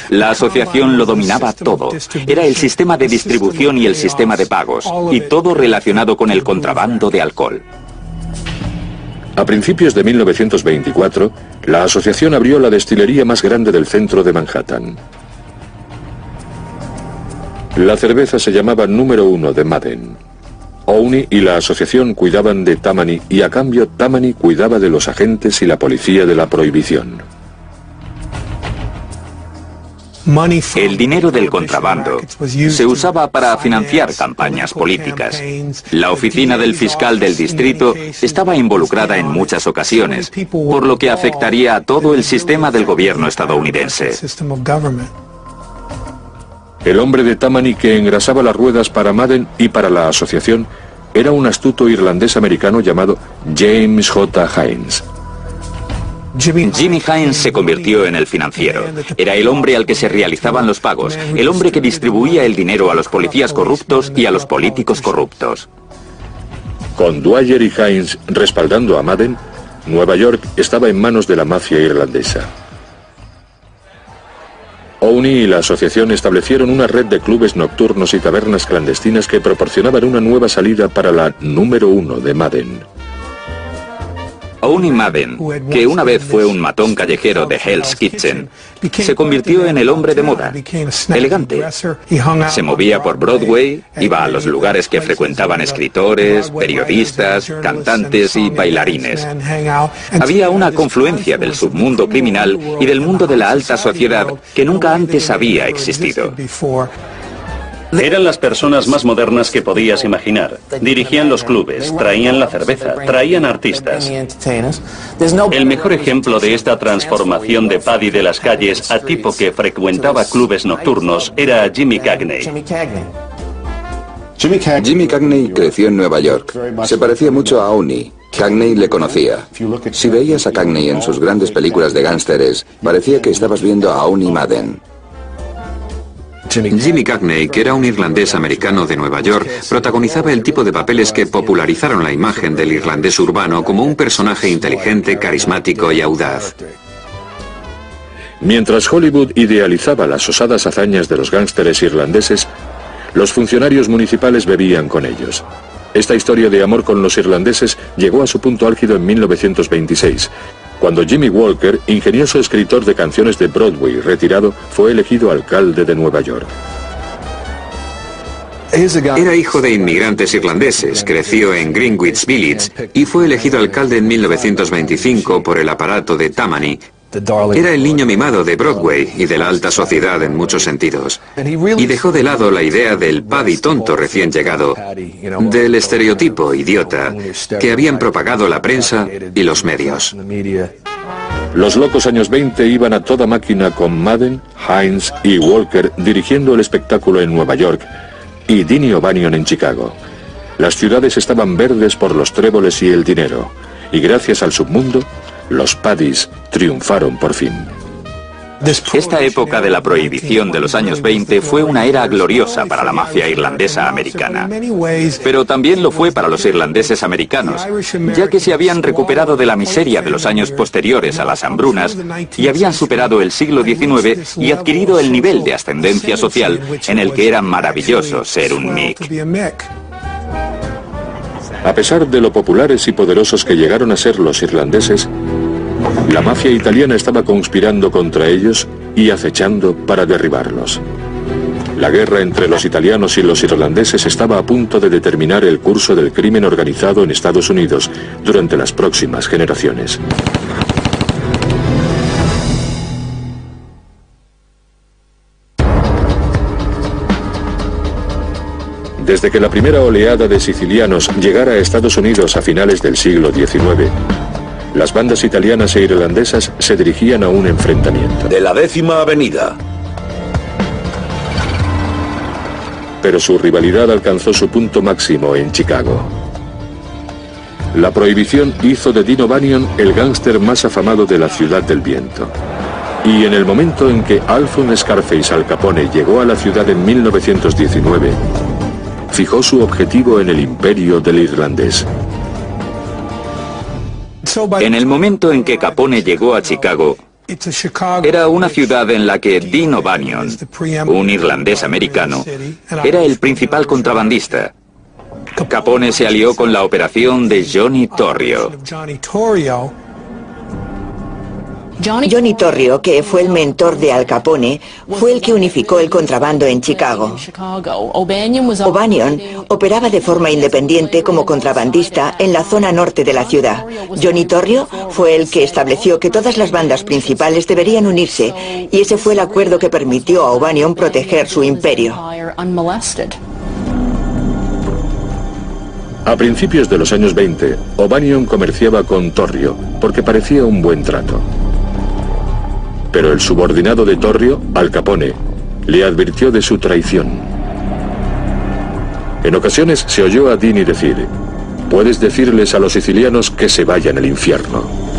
La Asociación lo dominaba todo. Era el sistema de distribución y el sistema de pagos, y todo relacionado con el contrabando de alcohol. A principios de 1924, la asociación abrió la destilería más grande del centro de Manhattan. La cerveza se llamaba Número 1 de Madden. Owney y la asociación cuidaban de Tammany y a cambio Tammany cuidaba de los agentes y la policía de la prohibición. El dinero del contrabando se usaba para financiar campañas políticas. La oficina del fiscal del distrito estaba involucrada en muchas ocasiones, por lo que afectaría a todo el sistema del gobierno estadounidense. El hombre de Tammany que engrasaba las ruedas para Madden y para la asociación era un astuto irlandés americano llamado James J. Hines. Jimmy Hines se convirtió en el financiero. Era el hombre al que se realizaban los pagos, el hombre que distribuía el dinero a los policías corruptos y a los políticos corruptos. Con Dwyer y Hines respaldando a Madden, Nueva York estaba en manos de la mafia irlandesa. Owney y la asociación establecieron una red de clubes nocturnos y tabernas clandestinas que proporcionaban una nueva salida para la Número 1 de Madden. Owney Madden, que una vez fue un matón callejero de Hell's Kitchen, se convirtió en el hombre de moda, elegante. Se movía por Broadway, iba a los lugares que frecuentaban escritores, periodistas, cantantes y bailarines. Había una confluencia del submundo criminal y del mundo de la alta sociedad que nunca antes había existido. Eran las personas más modernas que podías imaginar. Dirigían los clubes, traían la cerveza, traían artistas. El mejor ejemplo de esta transformación de Paddy de las calles a tipo que frecuentaba clubes nocturnos era Jimmy Cagney. Jimmy Cagney creció en Nueva York. Se parecía mucho a Owney. Cagney le conocía. Si veías a Cagney en sus grandes películas de gángsteres, parecía que estabas viendo a Owney Madden. Jimmy Cagney, que era un irlandés americano de Nueva York, protagonizaba el tipo de papeles que popularizaron la imagen del irlandés urbano como un personaje inteligente, carismático y audaz. Mientras Hollywood idealizaba las osadas hazañas de los gángsteres irlandeses, los funcionarios municipales bebían con ellos. Esta historia de amor con los irlandeses llegó a su punto álgido en 1926, cuando Jimmy Walker, ingenioso escritor de canciones de Broadway retirado, fue elegido alcalde de Nueva York. Era hijo de inmigrantes irlandeses, creció en Greenwich Village y fue elegido alcalde en 1925 por el aparato de Tammany. Era el niño mimado de Broadway y de la alta sociedad en muchos sentidos. Y dejó de lado la idea del Paddy tonto recién llegado, del estereotipo idiota que habían propagado la prensa y los medios. Los locos años 20 iban a toda máquina con Madden, Hines y Walker dirigiendo el espectáculo en Nueva York y Dinny O'Banion en Chicago. Las ciudades estaban verdes por los tréboles y el dinero, y gracias al submundo, los Paddys triunfaron por fin. Esta época de la prohibición de los años 20 fue una era gloriosa para la mafia irlandesa americana. Pero también lo fue para los irlandeses americanos, ya que se habían recuperado de la miseria de los años posteriores a las hambrunas y habían superado el siglo XIX y adquirido el nivel de ascendencia social en el que era maravilloso ser un Mick. A pesar de lo populares y poderosos que llegaron a ser los irlandeses, la mafia italiana estaba conspirando contra ellos y acechando para derribarlos. La guerra entre los italianos y los irlandeses estaba a punto de determinar el curso del crimen organizado en Estados Unidos durante las próximas generaciones. Desde que la primera oleada de sicilianos llegara a Estados Unidos a finales del siglo XIX, las bandas italianas e irlandesas se dirigían a un enfrentamiento. De la 10ª Avenida. Pero su rivalidad alcanzó su punto máximo en Chicago. La prohibición hizo de Dean O'Banion el gángster más afamado de la Ciudad del Viento. Y en el momento en que Alphonse Scarface Al Capone llegó a la ciudad en 1919, fijó su objetivo en el imperio del irlandés. En el momento en que Capone llegó a Chicago, era una ciudad en la que Dean O'Banion, un irlandés americano, era el principal contrabandista. Capone se alió con la operación de Johnny Torrio. Johnny Torrio, que fue el mentor de Al Capone, fue el que unificó el contrabando en Chicago. O'Banion operaba de forma independiente como contrabandista en la zona norte de la ciudad. Johnny Torrio fue el que estableció que todas las bandas principales deberían unirse, y ese fue el acuerdo que permitió a O'Banion proteger su imperio. A principios de los años 20, O'Banion comerciaba con Torrio porque parecía un buen trato. Pero el subordinado de Torrio, Al Capone, le advirtió de su traición. En ocasiones se oyó a Dini decir: «Puedes decirles a los sicilianos que se vayan al infierno».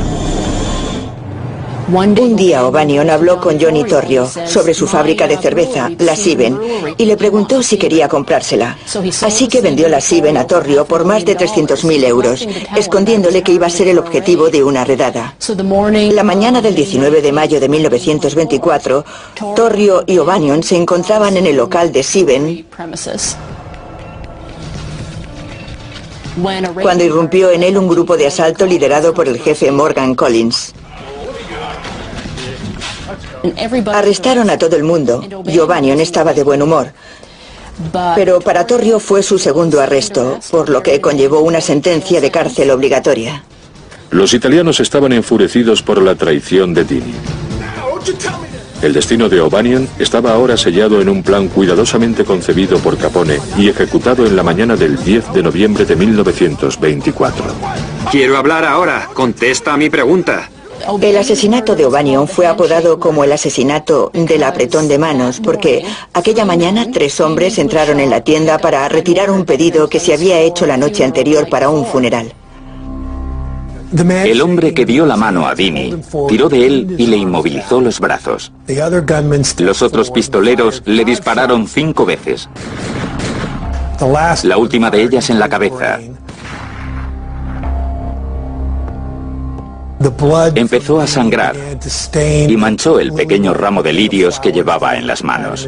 Un día O'Banion habló con Johnny Torrio sobre su fábrica de cerveza, la Siben, y le preguntó si quería comprársela. Así que vendió la Siben a Torrio por más de 300.000 euros, escondiéndole que iba a ser el objetivo de una redada. La mañana del 19 de mayo de 1924, Torrio y O'Banion se encontraban en el local de Siben cuando irrumpió en él un grupo de asalto liderado por el jefe Morgan Collins. Arrestaron a todo el mundo y O'Banion estaba de buen humor. Pero para Torrio fue su segundo arresto, por lo que conllevó una sentencia de cárcel obligatoria. Los italianos estaban enfurecidos por la traición de Dini. El destino de O'Banion estaba ahora sellado en un plan cuidadosamente concebido por Capone y ejecutado en la mañana del 10 de noviembre de 1924. Quiero hablar ahora. Contesta a mi pregunta. El asesinato de O'Banion fue apodado como el asesinato del apretón de manos porque aquella mañana 3 hombres entraron en la tienda para retirar un pedido que se había hecho la noche anterior para un funeral. El hombre que dio la mano a Dini tiró de él y le inmovilizó los brazos. Los otros pistoleros le dispararon 5 veces. La última de ellas en la cabeza. Empezó a sangrar y manchó el pequeño ramo de lirios que llevaba en las manos.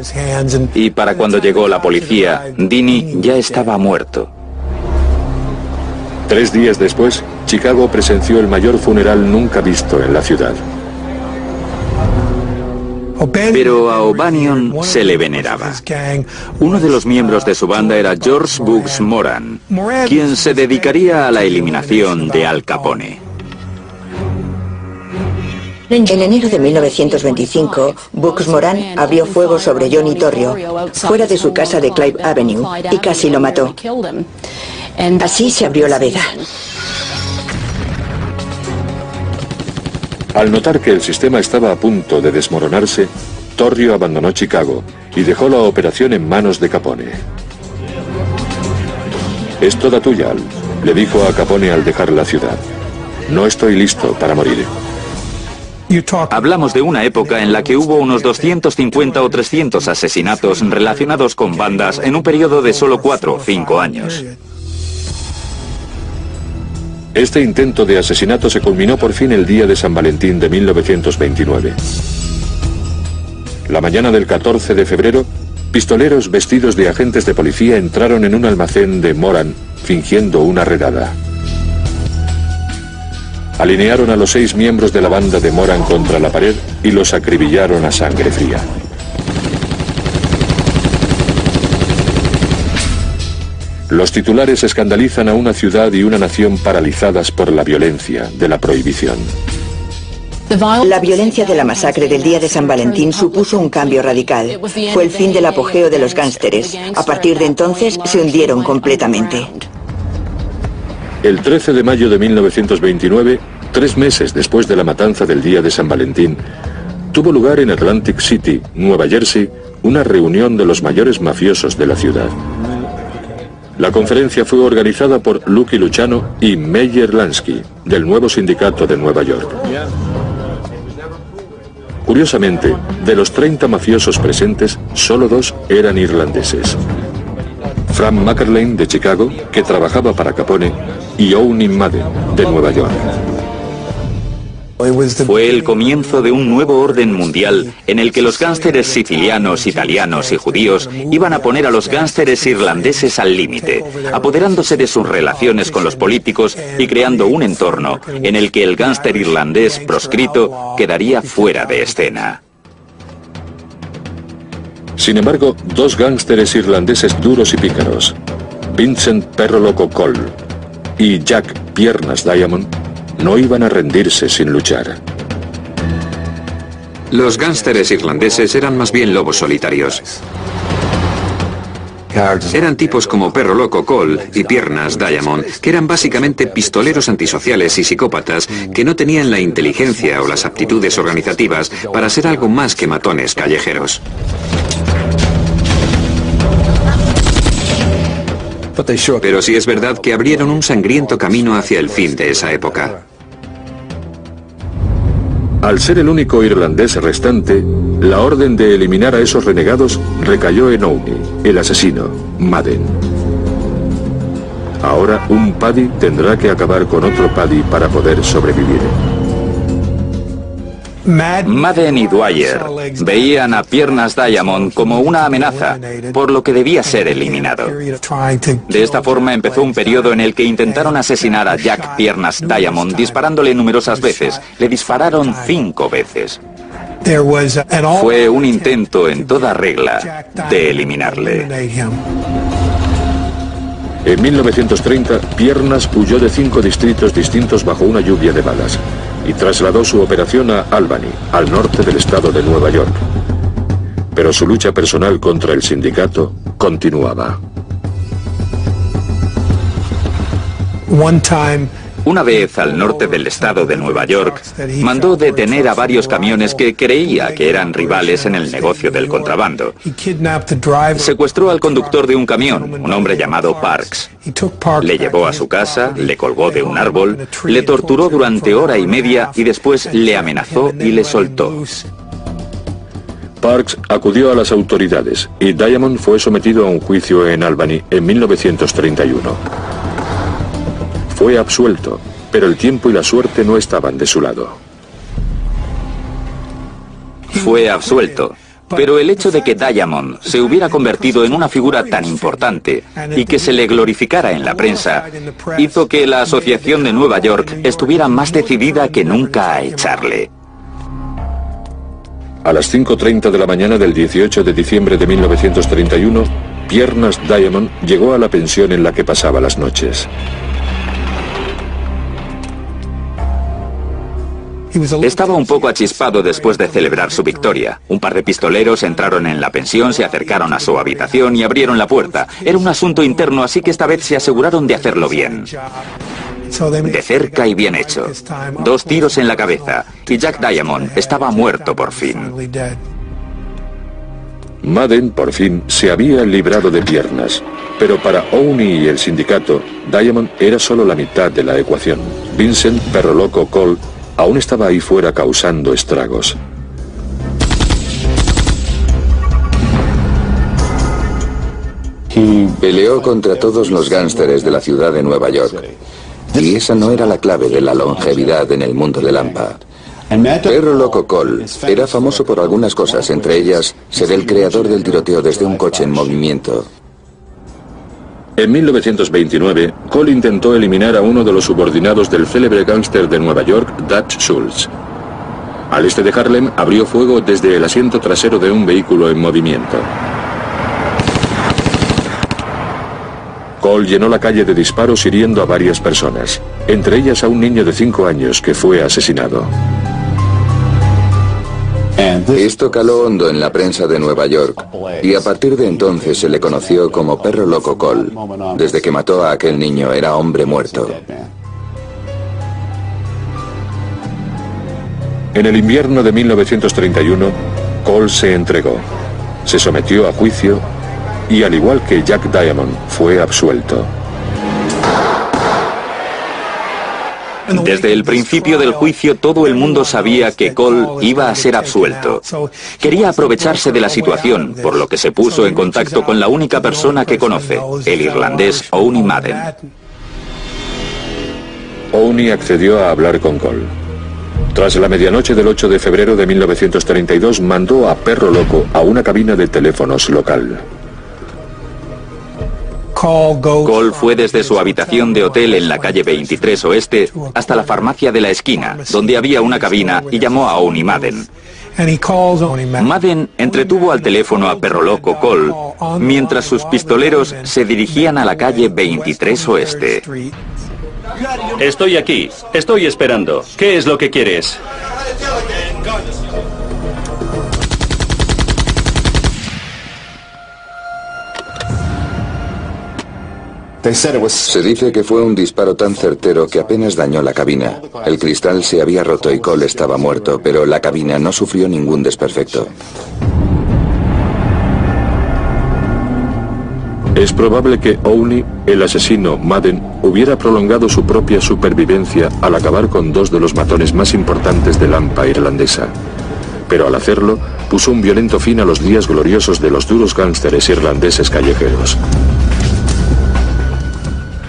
Y para cuando llegó la policía, Dini ya estaba muerto. 3 días después, Chicago presenció el mayor funeral nunca visto en la ciudad. Pero a O'Banion se le veneraba. Uno de los miembros de su banda era George Bugs Moran, quien se dedicaría a la eliminación de Al Capone. En enero de 1925, Bugs Moran abrió fuego sobre Johnny Torrio, fuera de su casa de Clive Avenue, y casi lo mató. Así se abrió la veda. Al notar que el sistema estaba a punto de desmoronarse, Torrio abandonó Chicago y dejó la operación en manos de Capone. «Es toda tuya, Al», le dijo a Capone al dejar la ciudad. «No estoy listo para morir». Hablamos de una época en la que hubo unos 250 o 300 asesinatos relacionados con bandas en un periodo de solo 4 o 5 años. Este intento de asesinato se culminó por fin el día de San Valentín de 1929. La mañana del 14 de febrero, pistoleros vestidos de agentes de policía entraron en un almacén de Moran, fingiendo una redada. Alinearon a los 6 miembros de la banda de Moran contra la pared y los acribillaron a sangre fría. Los titulares escandalizan a una ciudad y una nación paralizadas por la violencia de la prohibición. La violencia de la masacre del día de San Valentín supuso un cambio radical. Fue el fin del apogeo de los gánsteres. A partir de entonces se hundieron completamente. El 13 de mayo de 1929, 3 meses después de la matanza del día de San Valentín, tuvo lugar en Atlantic City, Nueva Jersey, una reunión de los mayores mafiosos de la ciudad. La conferencia fue organizada por Lucky Luciano y Meyer Lansky, del nuevo sindicato de Nueva York. Curiosamente, de los 30 mafiosos presentes, solo 2 eran irlandeses. Frank McErlane, de Chicago, que trabajaba para Capone, y Owen Madden, de Nueva York. Fue el comienzo de un nuevo orden mundial en el que los gánsteres sicilianos, italianos y judíos iban a poner a los gánsteres irlandeses al límite, apoderándose de sus relaciones con los políticos y creando un entorno en el que el gánster irlandés proscrito quedaría fuera de escena. Sin embargo, 2 gánsteres irlandeses duros y pícaros, Vincent Perro Loco Cole y Jack Piernas Diamond, no iban a rendirse sin luchar. Los gánsteres irlandeses eran más bien lobos solitarios. Eran tipos como Perro Loco Cole y Piernas Diamond, que eran básicamente pistoleros antisociales y psicópatas que no tenían la inteligencia o las aptitudes organizativas para ser algo más que matones callejeros. Pero sí es verdad que abrieron un sangriento camino hacia el fin de esa época. Al ser el único irlandés restante, la orden de eliminar a esos renegados recayó en Owney, el asesino, Madden. Ahora un Paddy tendrá que acabar con otro Paddy para poder sobrevivir. Madden y Dwyer veían a Piernas Diamond como una amenaza, por lo que debía ser eliminado. De esta forma empezó un periodo en el que intentaron asesinar a Jack Piernas Diamond disparándole numerosas veces. Le dispararon 5 veces. Fue un intento en toda regla de eliminarle. En 1930, Piernas huyó de 5 distritos distintos bajo una lluvia de balas y trasladó su operación a Albany, al norte del estado de Nueva York. Pero su lucha personal contra el sindicato continuaba. Una vez al norte del estado de Nueva York, mandó detener a varios camiones que creía que eran rivales en el negocio del contrabando. Secuestró al conductor de un camión, un hombre llamado Parks. Le llevó a su casa, le colgó de un árbol, le torturó durante 1 hora y media y después le amenazó y le soltó. Parks acudió a las autoridades y Diamond fue sometido a un juicio en Albany en 1931. Fue absuelto, pero el tiempo y la suerte no estaban de su lado. Fue absuelto, pero el hecho de que Diamond se hubiera convertido en una figura tan importante y que se le glorificara en la prensa hizo que la Asociación de Nueva York estuviera más decidida que nunca a echarle. A las 5:30 de la mañana del 18 de diciembre de 1931, Piernas Diamond llegó a la pensión en la que pasaba las noches. Estaba un poco achispado después de celebrar su victoria. Un par de pistoleros entraron en la pensión, se acercaron a su habitación y abrieron la puerta. Era un asunto interno, así que esta vez se aseguraron de hacerlo bien. De cerca y bien hecho. 2 tiros en la cabeza y Jack Diamond estaba muerto por fin. Madden, por fin, se había librado de Piernas. Pero para Owney y el sindicato, Diamond era solo la mitad de la ecuación. Vincent Perro Loco Cole aún estaba ahí fuera causando estragos. Peleó contra todos los gánsteres de la ciudad de Nueva York. Y esa no era la clave de la longevidad en el mundo de Lampa. Perro Loco Cole era famoso por algunas cosas, entre ellas ser el creador del tiroteo desde un coche en movimiento. En 1929, Cole intentó eliminar a uno de los subordinados del célebre gángster de Nueva York, Dutch Schultz. Al este de Harlem, abrió fuego desde el asiento trasero de un vehículo en movimiento. Cole llenó la calle de disparos hiriendo a varias personas, entre ellas a un niño de 5 años que fue asesinado. Esto caló hondo en la prensa de Nueva York y a partir de entonces se le conoció como Perro Loco Cole. Desde que mató a aquel niño era hombre muerto. En el invierno de 1931, Cole se entregó, se sometió a juicio y, al igual que Jack Diamond, fue absuelto. Desde el principio del juicio todo el mundo sabía que Cole iba a ser absuelto. Quería aprovecharse de la situación, por lo que se puso en contacto con la única persona que conoce, el irlandés Owney Madden. Owney accedió a hablar con Cole. Tras la medianoche del 8 de febrero de 1932 mandó a Perro Loco a una cabina de teléfonos local. Cole fue desde su habitación de hotel en la calle 23 Oeste hasta la farmacia de la esquina, donde había una cabina, y llamó a Owney Madden. Madden entretuvo al teléfono a Perro Loco Cole mientras sus pistoleros se dirigían a la calle 23 Oeste. Estoy aquí, estoy esperando. ¿Qué es lo que quieres? Se dice que fue un disparo tan certero que apenas dañó la cabina. El cristal se había roto y Cole estaba muerto, pero la cabina no sufrió ningún desperfecto. Es probable que Owney, el asesino Madden, hubiera prolongado su propia supervivencia al acabar con 2 de los matones más importantes de Lampa irlandesa. Pero al hacerlo, puso un violento fin a los días gloriosos de los duros gánsteres irlandeses callejeros.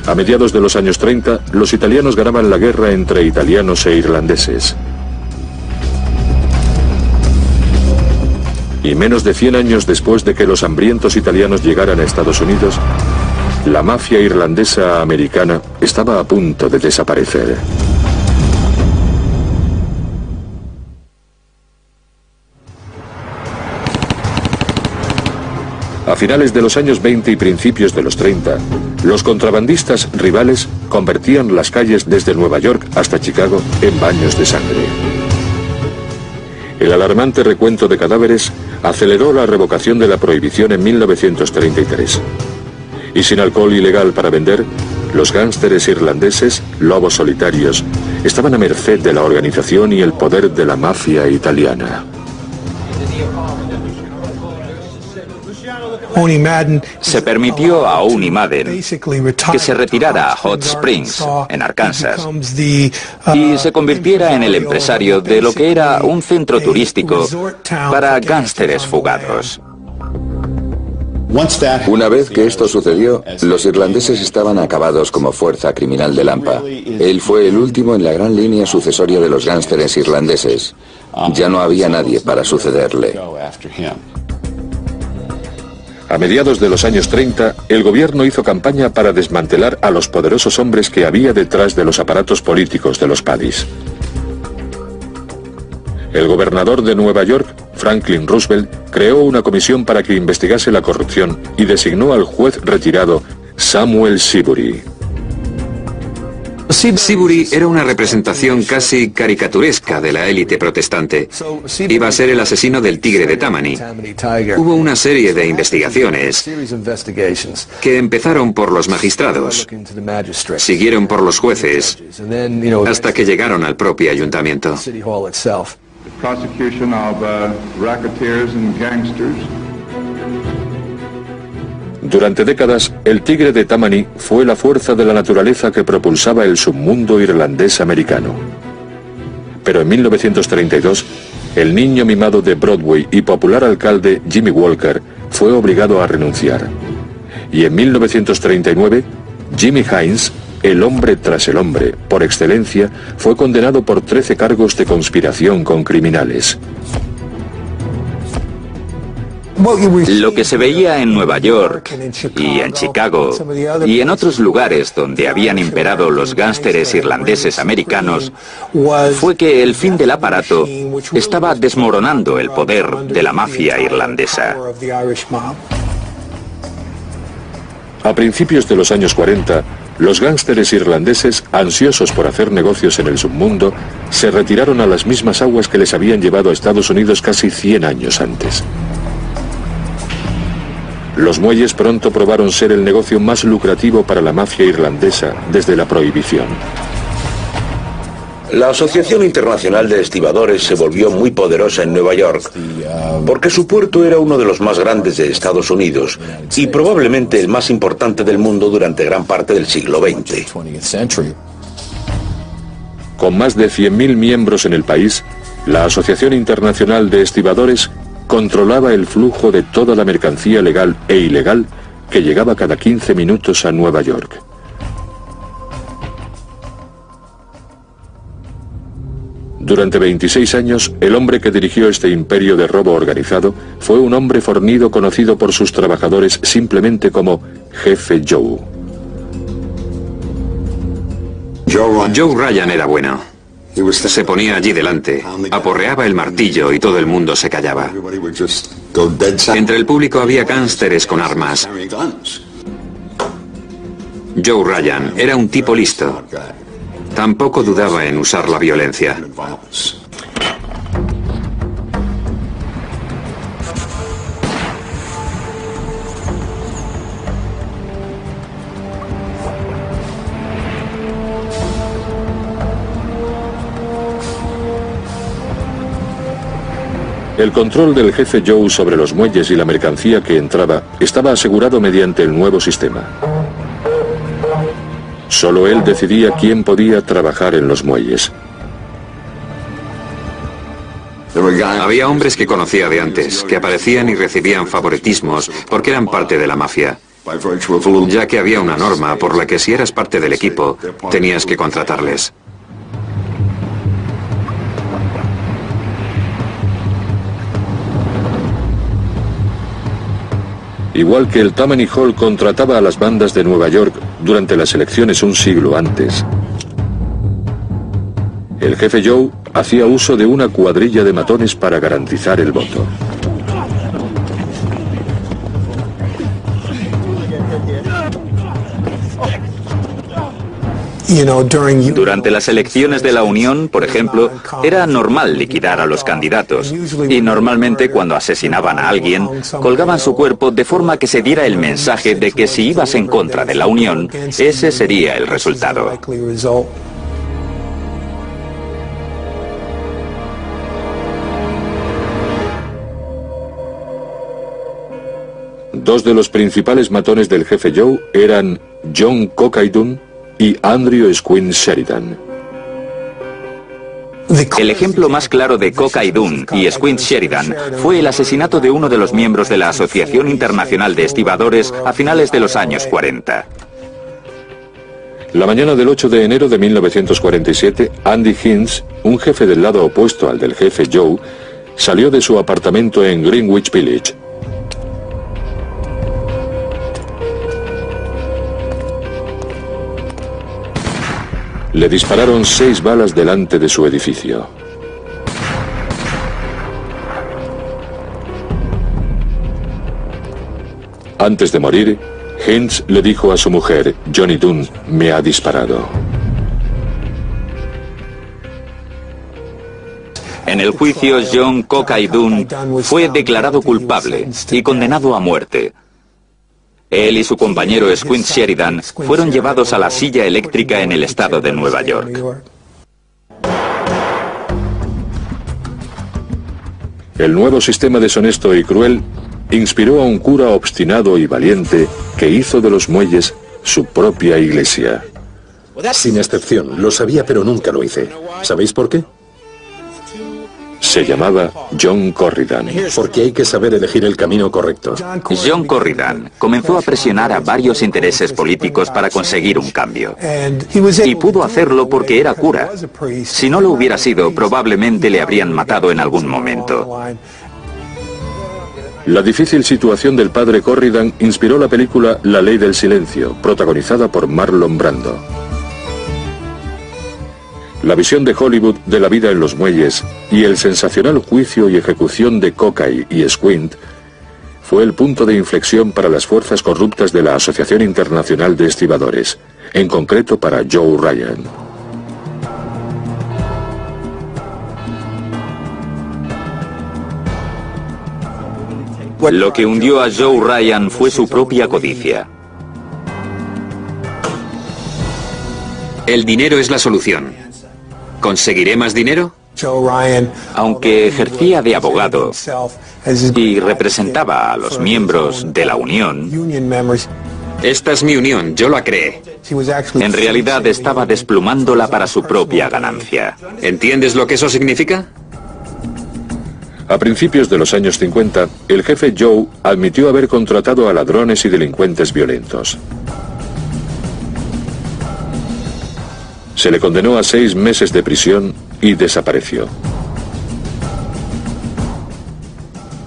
A mediados de los años 30, los italianos ganaban la guerra entre italianos e irlandeses. Y menos de 100 años después de que los hambrientos italianos llegaran a Estados Unidos, la mafia irlandesa americana estaba a punto de desaparecer. A finales de los años 20 y principios de los 30, los contrabandistas rivales convertían las calles desde Nueva York hasta Chicago en baños de sangre. El alarmante recuento de cadáveres aceleró la revocación de la prohibición en 1933. Y sin alcohol ilegal para vender, los gánsteres irlandeses, lobos solitarios, estaban a merced de la organización y el poder de la mafia italiana. Se permitió a Owney Madden que se retirara a Hot Springs, en Arkansas, y se convirtiera en el empresario de lo que era un centro turístico para gánsteres fugados. Una vez que esto sucedió, los irlandeses estaban acabados como fuerza criminal de Lampa. Él fue el último en la gran línea sucesoria de los gánsteres irlandeses. Ya no había nadie para sucederle. A mediados de los años 30, el gobierno hizo campaña para desmantelar a los poderosos hombres que había detrás de los aparatos políticos de los paddies. El gobernador de Nueva York, Franklin Roosevelt, creó una comisión para que investigase la corrupción y designó al juez retirado Samuel Seabury. Seabury era una representación casi caricaturesca de la élite protestante. Iba a ser el asesino del tigre de Tammany. Hubo una serie de investigaciones que empezaron por los magistrados, siguieron por los jueces, hasta que llegaron al propio ayuntamiento. Durante décadas, el tigre de Tammany fue la fuerza de la naturaleza que propulsaba el submundo irlandés americano. Pero en 1932, el niño mimado de Broadway y popular alcalde Jimmy Walker fue obligado a renunciar. Y en 1939, Jimmy Hines, el hombre tras el hombre, por excelencia, fue condenado por 13 cargos de conspiración con criminales. Lo que se veía en Nueva York y en Chicago y en otros lugares donde habían imperado los gánsteres irlandeses americanos fue que el fin del aparato estaba desmoronando el poder de la mafia irlandesa. A principios de los años 40, los gánsteres irlandeses, ansiosos por hacer negocios en el submundo, se retiraron a las mismas aguas que les habían llevado a Estados Unidos casi 100 años antes. Los muelles pronto probaron ser el negocio más lucrativo para la mafia irlandesa desde la prohibición. La Asociación Internacional de Estibadores se volvió muy poderosa en Nueva York, porque su puerto era uno de los más grandes de Estados Unidos y probablemente el más importante del mundo durante gran parte del siglo XX. Con más de 100.000 miembros en el país, la Asociación Internacional de Estibadores controlaba el flujo de toda la mercancía legal e ilegal que llegaba cada 15 minutos a Nueva York. Durante 26 años, el hombre que dirigió este imperio de robo organizado fue un hombre fornido conocido por sus trabajadores simplemente como Jefe Joe. Joe Ryan era bueno. Se ponía allí delante, aporreaba el martillo y todo el mundo se callaba. Entre el público había gánsteres con armas. Joe Ryan era un tipo listo. Tampoco dudaba en usar la violencia. El control del jefe Joe sobre los muelles y la mercancía que entraba estaba asegurado mediante el nuevo sistema. Solo él decidía quién podía trabajar en los muelles. Había hombres que conocía de antes, que aparecían y recibían favoritismos porque eran parte de la mafia, ya que había una norma por la que si eras parte del equipo, tenías que contratarles. Igual que el Tammany Hall contrataba a las bandas de Nueva York durante las elecciones un siglo antes, el jefe Joe hacía uso de una cuadrilla de matones para garantizar el voto. Durante las elecciones de la Unión, por ejemplo, era normal liquidar a los candidatos. Y normalmente cuando asesinaban a alguien, colgaban su cuerpo de forma que se diera el mensaje de que si ibas en contra de la Unión, ese sería el resultado. Dos de los principales matones del jefe Joe eran John Cockaydoon y Andrew Squint Sheridan. El ejemplo más claro de Cockaydoon y Squint Sheridan fue el asesinato de uno de los miembros de la Asociación Internacional de Estibadores a finales de los años 40. La mañana del 8 de enero de 1947, Andy Hines, un jefe del lado opuesto al del jefe Joe, salió de su apartamento en Greenwich Village. Le dispararon 6 balas delante de su edificio. Antes de morir, Hines le dijo a su mujer, Johnny Dunn, me ha disparado. En el juicio, John Cockaydoon fue declarado culpable y condenado a muerte. Él y su compañero Squint Sheridan fueron llevados a la silla eléctrica en el estado de Nueva York. El nuevo sistema deshonesto y cruel inspiró a un cura obstinado y valiente que hizo de los muelles su propia iglesia. Sin excepción, lo sabía pero nunca lo hice. ¿Sabéis por qué? Se llamaba John Corridan. Porque hay que saber elegir el camino correcto. John Corridan comenzó a presionar a varios intereses políticos para conseguir un cambio. Y pudo hacerlo porque era cura. Si no lo hubiera sido, probablemente le habrían matado en algún momento. La difícil situación del padre Corridan inspiró la película La Ley del Silencio, protagonizada por Marlon Brando. La visión de Hollywood de la vida en los muelles y el sensacional juicio y ejecución de Cockay y Squint fue el punto de inflexión para las fuerzas corruptas de la Asociación Internacional de Estibadores, en concreto para Joe Ryan. Lo que hundió a Joe Ryan fue su propia codicia. El dinero es la solución. ¿Conseguiré más dinero? Aunque ejercía de abogado y representaba a los miembros de la Unión, esta es mi unión, yo la creé. En realidad estaba desplumándola para su propia ganancia. ¿Entiendes lo que eso significa? A principios de los años 50, el jefe Joe admitió haber contratado a ladrones y delincuentes violentos. Se le condenó a 6 meses de prisión y desapareció.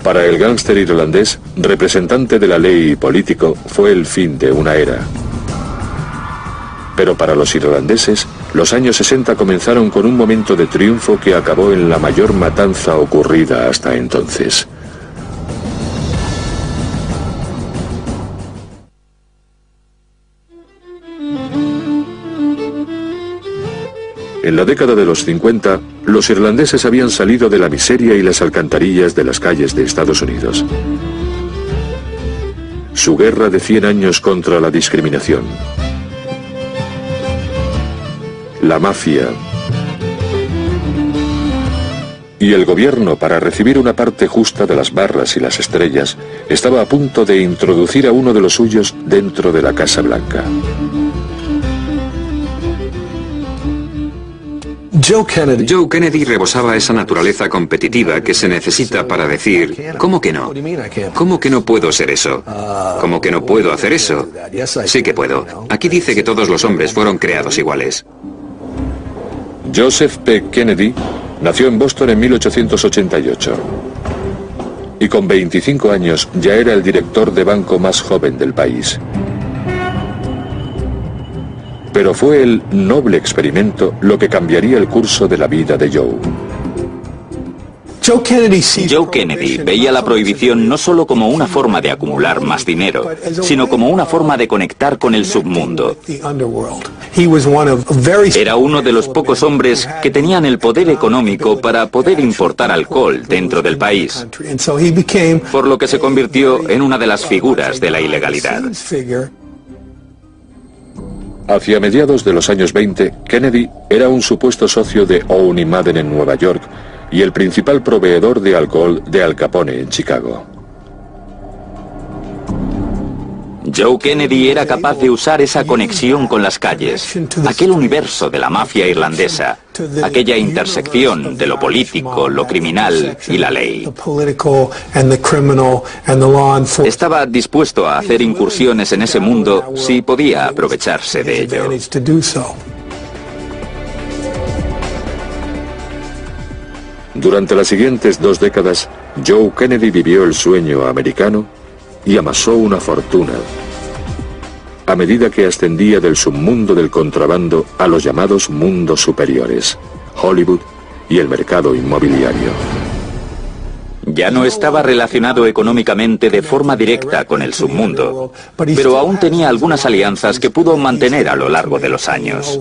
Para el gángster irlandés, representante de la ley y político, fue el fin de una era. Pero para los irlandeses, los años 60 comenzaron con un momento de triunfo que acabó en la mayor matanza ocurrida hasta entonces. En la década de los 50, los irlandeses habían salido de la miseria y las alcantarillas de las calles de Estados Unidos. Su guerra de 100 años contra la discriminación, la mafia y el gobierno, para recibir una parte justa de las barras y las estrellas, estaba a punto de introducir a uno de los suyos dentro de la Casa Blanca. Joe Kennedy rebosaba esa naturaleza competitiva que se necesita para decir, ¿cómo que no? ¿Cómo que no puedo ser eso? ¿Cómo que no puedo hacer eso? Sí que puedo. Aquí dice que todos los hombres fueron creados iguales. Joseph P. Kennedy nació en Boston en 1888. Y con 25 años ya era el director de banco más joven del país. Pero fue el noble experimento lo que cambiaría el curso de la vida de Joe. Joe Kennedy veía la prohibición no solo como una forma de acumular más dinero, sino como una forma de conectar con el submundo. Era uno de los pocos hombres que tenían el poder económico para poder importar alcohol dentro del país, por lo que se convirtió en una de las figuras de la ilegalidad. Hacia mediados de los años 20, Kennedy era un supuesto socio de Owen y Madden en Nueva York y el principal proveedor de alcohol de Al Capone en Chicago. Joe Kennedy era capaz de usar esa conexión con las calles, aquel universo de la mafia irlandesa, aquella intersección de lo político, lo criminal y la ley. Estaba dispuesto a hacer incursiones en ese mundo si podía aprovecharse de ello. Durante las siguientes 2 décadas, Joe Kennedy vivió el sueño americano y amasó una fortuna, a medida que ascendía del submundo del contrabando a los llamados mundos superiores, Hollywood y el mercado inmobiliario. Ya no estaba relacionado económicamente de forma directa con el submundo, pero aún tenía algunas alianzas que pudo mantener a lo largo de los años.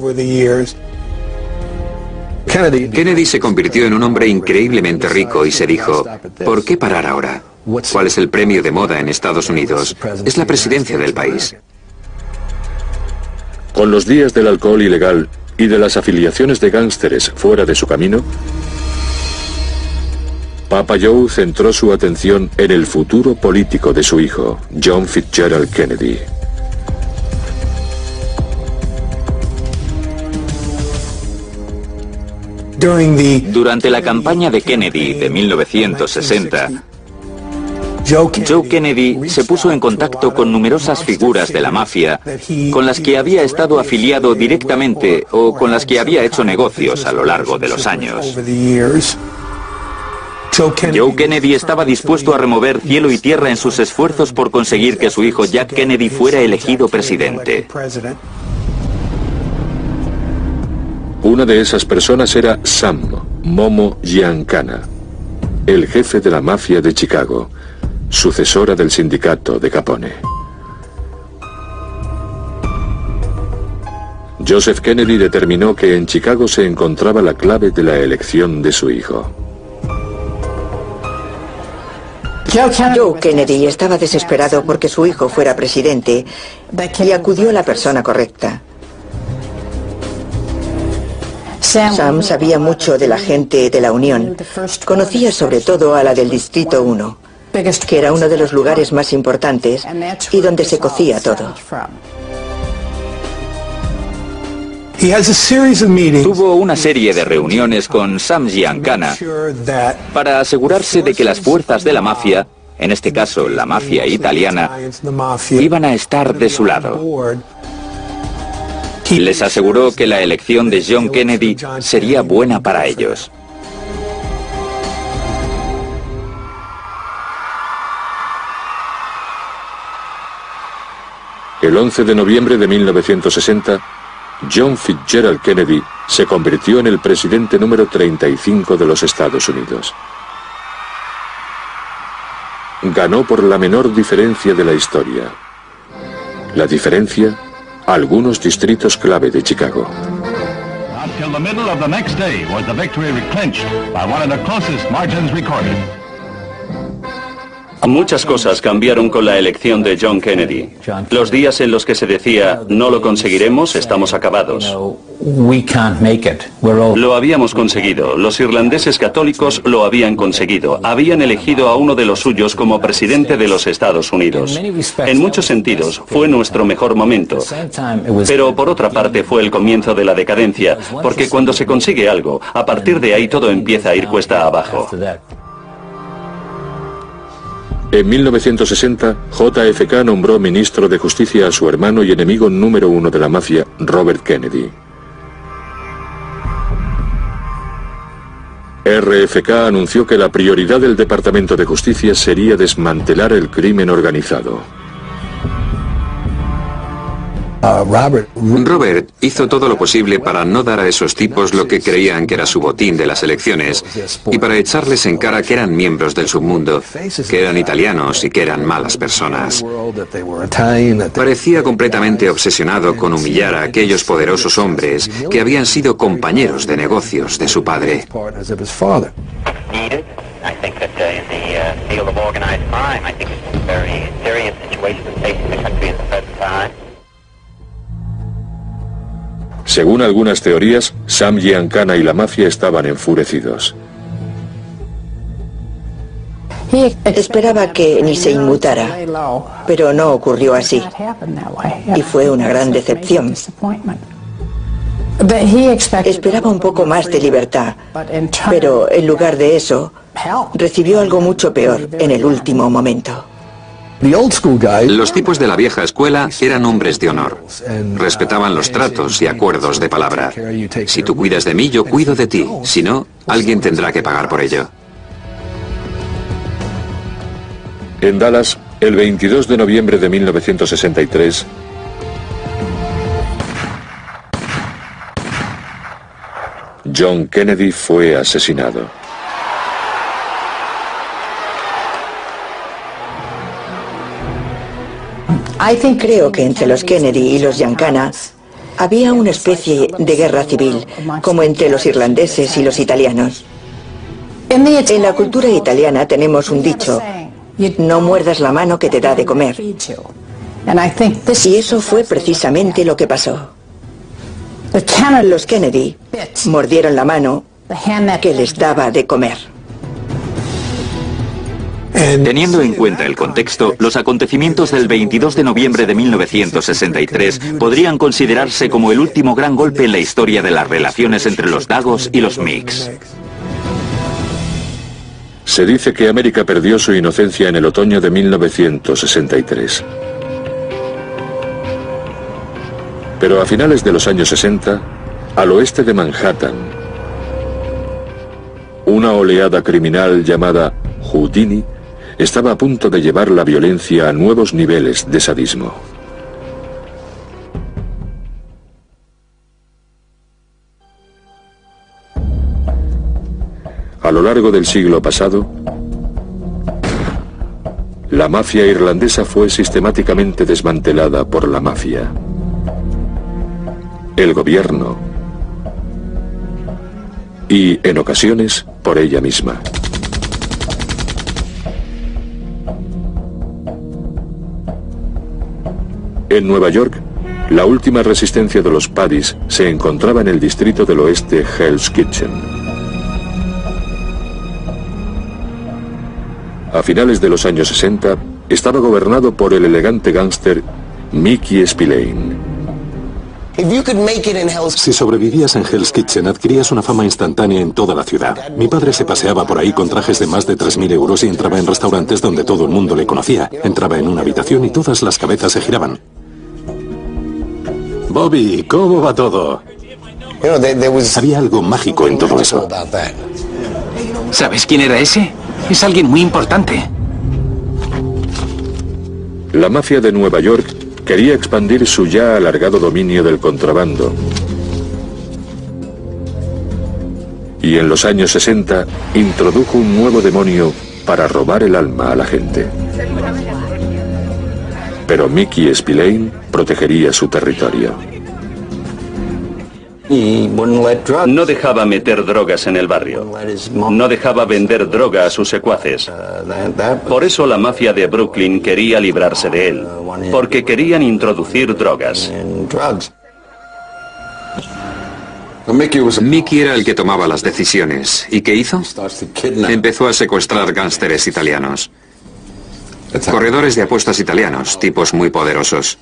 Kennedy se convirtió en un hombre increíblemente rico y se dijo, ¿por qué parar ahora? ¿Cuál es el premio de moda en Estados Unidos? Es la presidencia del país. Con los días del alcohol ilegal y de las afiliaciones de gángsteres fuera de su camino, Papa Joe centró su atención en el futuro político de su hijo, John Fitzgerald Kennedy. Durante la campaña de Kennedy de 1960, Joe Kennedy se puso en contacto con numerosas figuras de la mafia con las que había estado afiliado directamente o con las que había hecho negocios a lo largo de los años. Joe Kennedy estaba dispuesto a remover cielo y tierra en sus esfuerzos por conseguir que su hijo Jack Kennedy fuera elegido presidente. Una de esas personas era Sam Momo Giancana, el jefe de la mafia de Chicago, sucesora del sindicato de Capone. Joseph Kennedy determinó que en Chicago se encontraba la clave de la elección de su hijo. Joe Kennedy estaba desesperado porque su hijo fuera presidente y acudió a la persona correcta. Sam sabía mucho de la gente de la Unión. Conocía sobre todo a la del Distrito 1, que era uno de los lugares más importantes y donde se cocía todo. Tuvo una serie de reuniones con Sam Giancana para asegurarse de que las fuerzas de la mafia, en este caso la mafia italiana, iban a estar de su lado. Les aseguró que la elección de John Kennedy sería buena para ellos. El 11 de noviembre de 1960, John Fitzgerald Kennedy se convirtió en el presidente número 35 de los Estados Unidos. Ganó por la menor diferencia de la historia. La diferencia, algunos distritos clave de Chicago. Muchas cosas cambiaron con la elección de John Kennedy. Los días en los que se decía, no lo conseguiremos, estamos acabados. Lo habíamos conseguido. Los irlandeses católicos lo habían conseguido. Habían elegido a uno de los suyos como presidente de los Estados Unidos. En muchos sentidos, fue nuestro mejor momento. Pero por otra parte fue el comienzo de la decadencia, porque cuando se consigue algo, a partir de ahí todo empieza a ir cuesta abajo. En 1960, JFK nombró ministro de Justicia a su hermano y enemigo número 1 de la mafia, Robert Kennedy. RFK anunció que la prioridad del Departamento de Justicia sería desmantelar el crimen organizado. Robert hizo todo lo posible para no dar a esos tipos lo que creían que era su botín de las elecciones y para echarles en cara que eran miembros del submundo, que eran italianos y que eran malas personas. Parecía completamente obsesionado con humillar a aquellos poderosos hombres que habían sido compañeros de negocios de su padre. Según algunas teorías, Sam Giancana y la mafia estaban enfurecidos. Esperaba que ni se inmutara, pero no ocurrió así. Y fue una gran decepción. Esperaba un poco más de libertad, pero en lugar de eso, recibió algo mucho peor en el último momento. Los tipos de la vieja escuela eran hombres de honor. Respetaban los tratos y acuerdos de palabra. Si tú cuidas de mí, yo cuido de ti. Si no, alguien tendrá que pagar por ello. En Dallas, el 22 de noviembre de 1963, John Kennedy fue asesinado. Creo que entre los Kennedy y los Giancana había una especie de guerra civil, como entre los irlandeses y los italianos. En la cultura italiana tenemos un dicho: no muerdas la mano que te da de comer. Y eso fue precisamente lo que pasó. Los Kennedy mordieron la mano que les daba de comer. Teniendo en cuenta el contexto, los acontecimientos del 22 de noviembre de 1963 podrían considerarse como el último gran golpe en la historia de las relaciones entre los Dagos y los Micks. Se dice que América perdió su inocencia en el otoño de 1963. Pero a finales de los años 60, al oeste de Manhattan, una oleada criminal llamada Houdini estaba a punto de llevar la violencia a nuevos niveles de sadismo. A lo largo del siglo pasado, la mafia irlandesa fue sistemáticamente desmantelada por la mafia, el gobierno y, en ocasiones, por ella misma. En Nueva York, la última resistencia de los Paddies se encontraba en el distrito del oeste Hell's Kitchen. A finales de los años 60, estaba gobernado por el elegante gángster Mickey Spillane. Si sobrevivías en Hell's Kitchen, adquirías una fama instantánea en toda la ciudad. Mi padre se paseaba por ahí con trajes de más de 3.000 euros y entraba en restaurantes donde todo el mundo le conocía. Entraba en una habitación y todas las cabezas se giraban. Bobby, ¿cómo va todo? Había algo mágico en todo eso. ¿Sabes quién era ese? Es alguien muy importante. La mafia de Nueva York quería expandir su ya alargado dominio del contrabando. Y en los años 60 introdujo un nuevo demonio para robar el alma a la gente. Pero Mickey Spillane protegería su territorio. No dejaba meter drogas en el barrio. No dejaba vender droga a sus secuaces. Por eso la mafia de Brooklyn quería librarse de él, porque querían introducir drogas. Mickey era el que tomaba las decisiones. ¿Y qué hizo? Empezó a secuestrar gánsteres italianos. Corredores de apuestas italianos, tipos muy poderosos.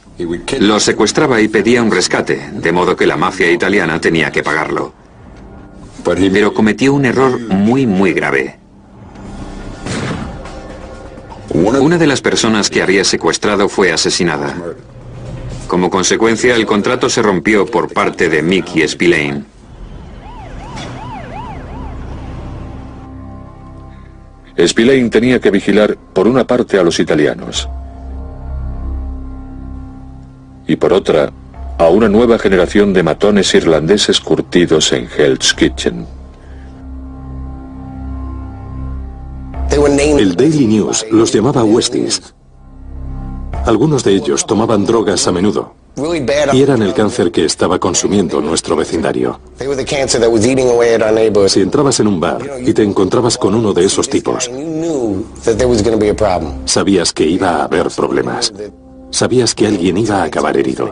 Los secuestraba y pedía un rescate, de modo que la mafia italiana tenía que pagarlo. Pero cometió un error muy grave. Una de las personas que había secuestrado fue asesinada. Como consecuencia, el contrato se rompió por parte de Mickey Spillane. Spillane tenía que vigilar por una parte a los italianos y por otra a una nueva generación de matones irlandeses curtidos en Hell's Kitchen. El Daily News los llamaba Westies. Algunos de ellos tomaban drogas a menudo y eran el cáncer que estaba consumiendo nuestro vecindario. Si entrabas en un bar y te encontrabas con uno de esos tipos, sabías que iba a haber problemas. Sabías que alguien iba a acabar herido.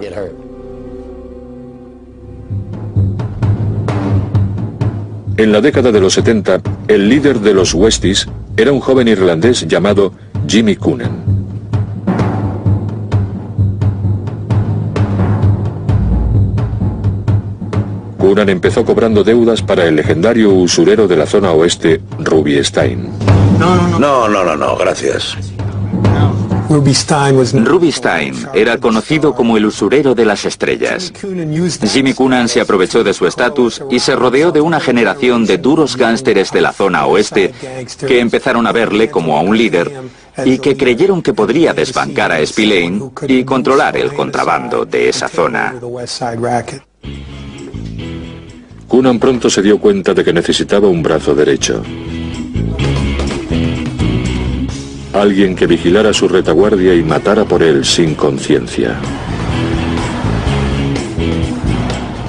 En la década de los 70, el líder de los Westies era un joven irlandés llamado Jimmy Coonan. Coonan empezó cobrando deudas para el legendario usurero de la zona oeste, Ruby Stein. No, gracias. Ruby Stein era conocido como el usurero de las estrellas. Jimmy Coonan se aprovechó de su estatus y se rodeó de una generación de duros gánsteres de la zona oeste que empezaron a verle como a un líder y que creyeron que podría desbancar a Spillane y controlar el contrabando de esa zona. Coonan pronto se dio cuenta de que necesitaba un brazo derecho. Alguien que vigilara su retaguardia y matara por él sin conciencia.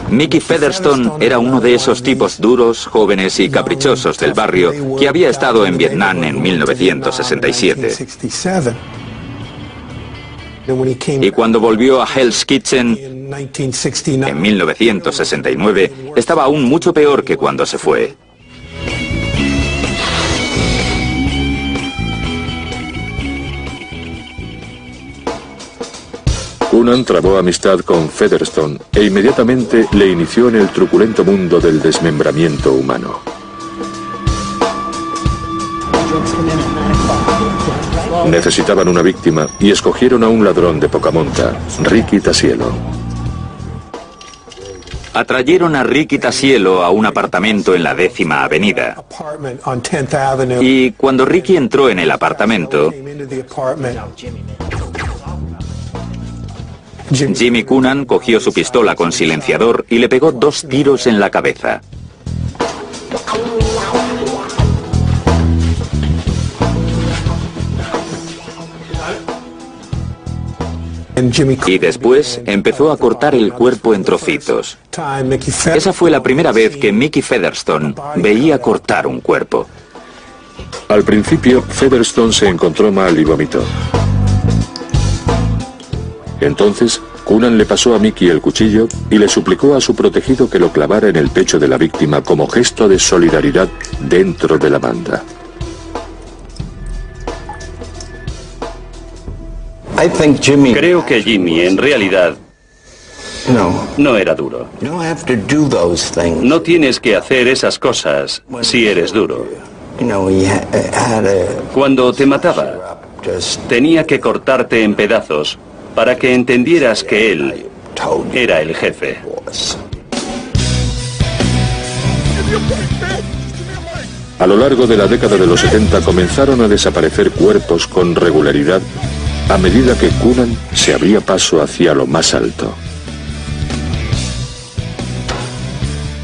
Mickey Featherstone era uno de esos tipos duros, jóvenes y caprichosos del barrio que había estado en Vietnam en 1967. Y cuando volvió a Hell's Kitchen en 1969, estaba aún mucho peor que cuando se fue. Coonan trabó amistad con Featherstone e inmediatamente le inició en el truculento mundo del desmembramiento humano. Necesitaban una víctima y escogieron a un ladrón de poca monta, Ricky Tasielo. Atrayeron a Ricky Tasielo a un apartamento en la 10ª Avenida. Y cuando Ricky entró en el apartamento, Jimmy Coonan cogió su pistola con silenciador y le pegó 2 tiros en la cabeza. Y después empezó a cortar el cuerpo en trocitos. Esa fue la primera vez que Mickey Featherstone veía cortar un cuerpo. Al principio, Featherstone se encontró mal y vomitó. Entonces, Coonan le pasó a Mickey el cuchillo y le suplicó a su protegido que lo clavara en el pecho de la víctima como gesto de solidaridad dentro de la banda. Creo que Jimmy en realidad no era duro. No tienes que hacer esas cosas si eres duro. Cuando te mataba, tenía que cortarte en pedazos para que entendieras que él era el jefe. A lo largo de la década de los 70 comenzaron a desaparecer cuerpos con regularidad a medida que Coonan se abría paso hacia lo más alto.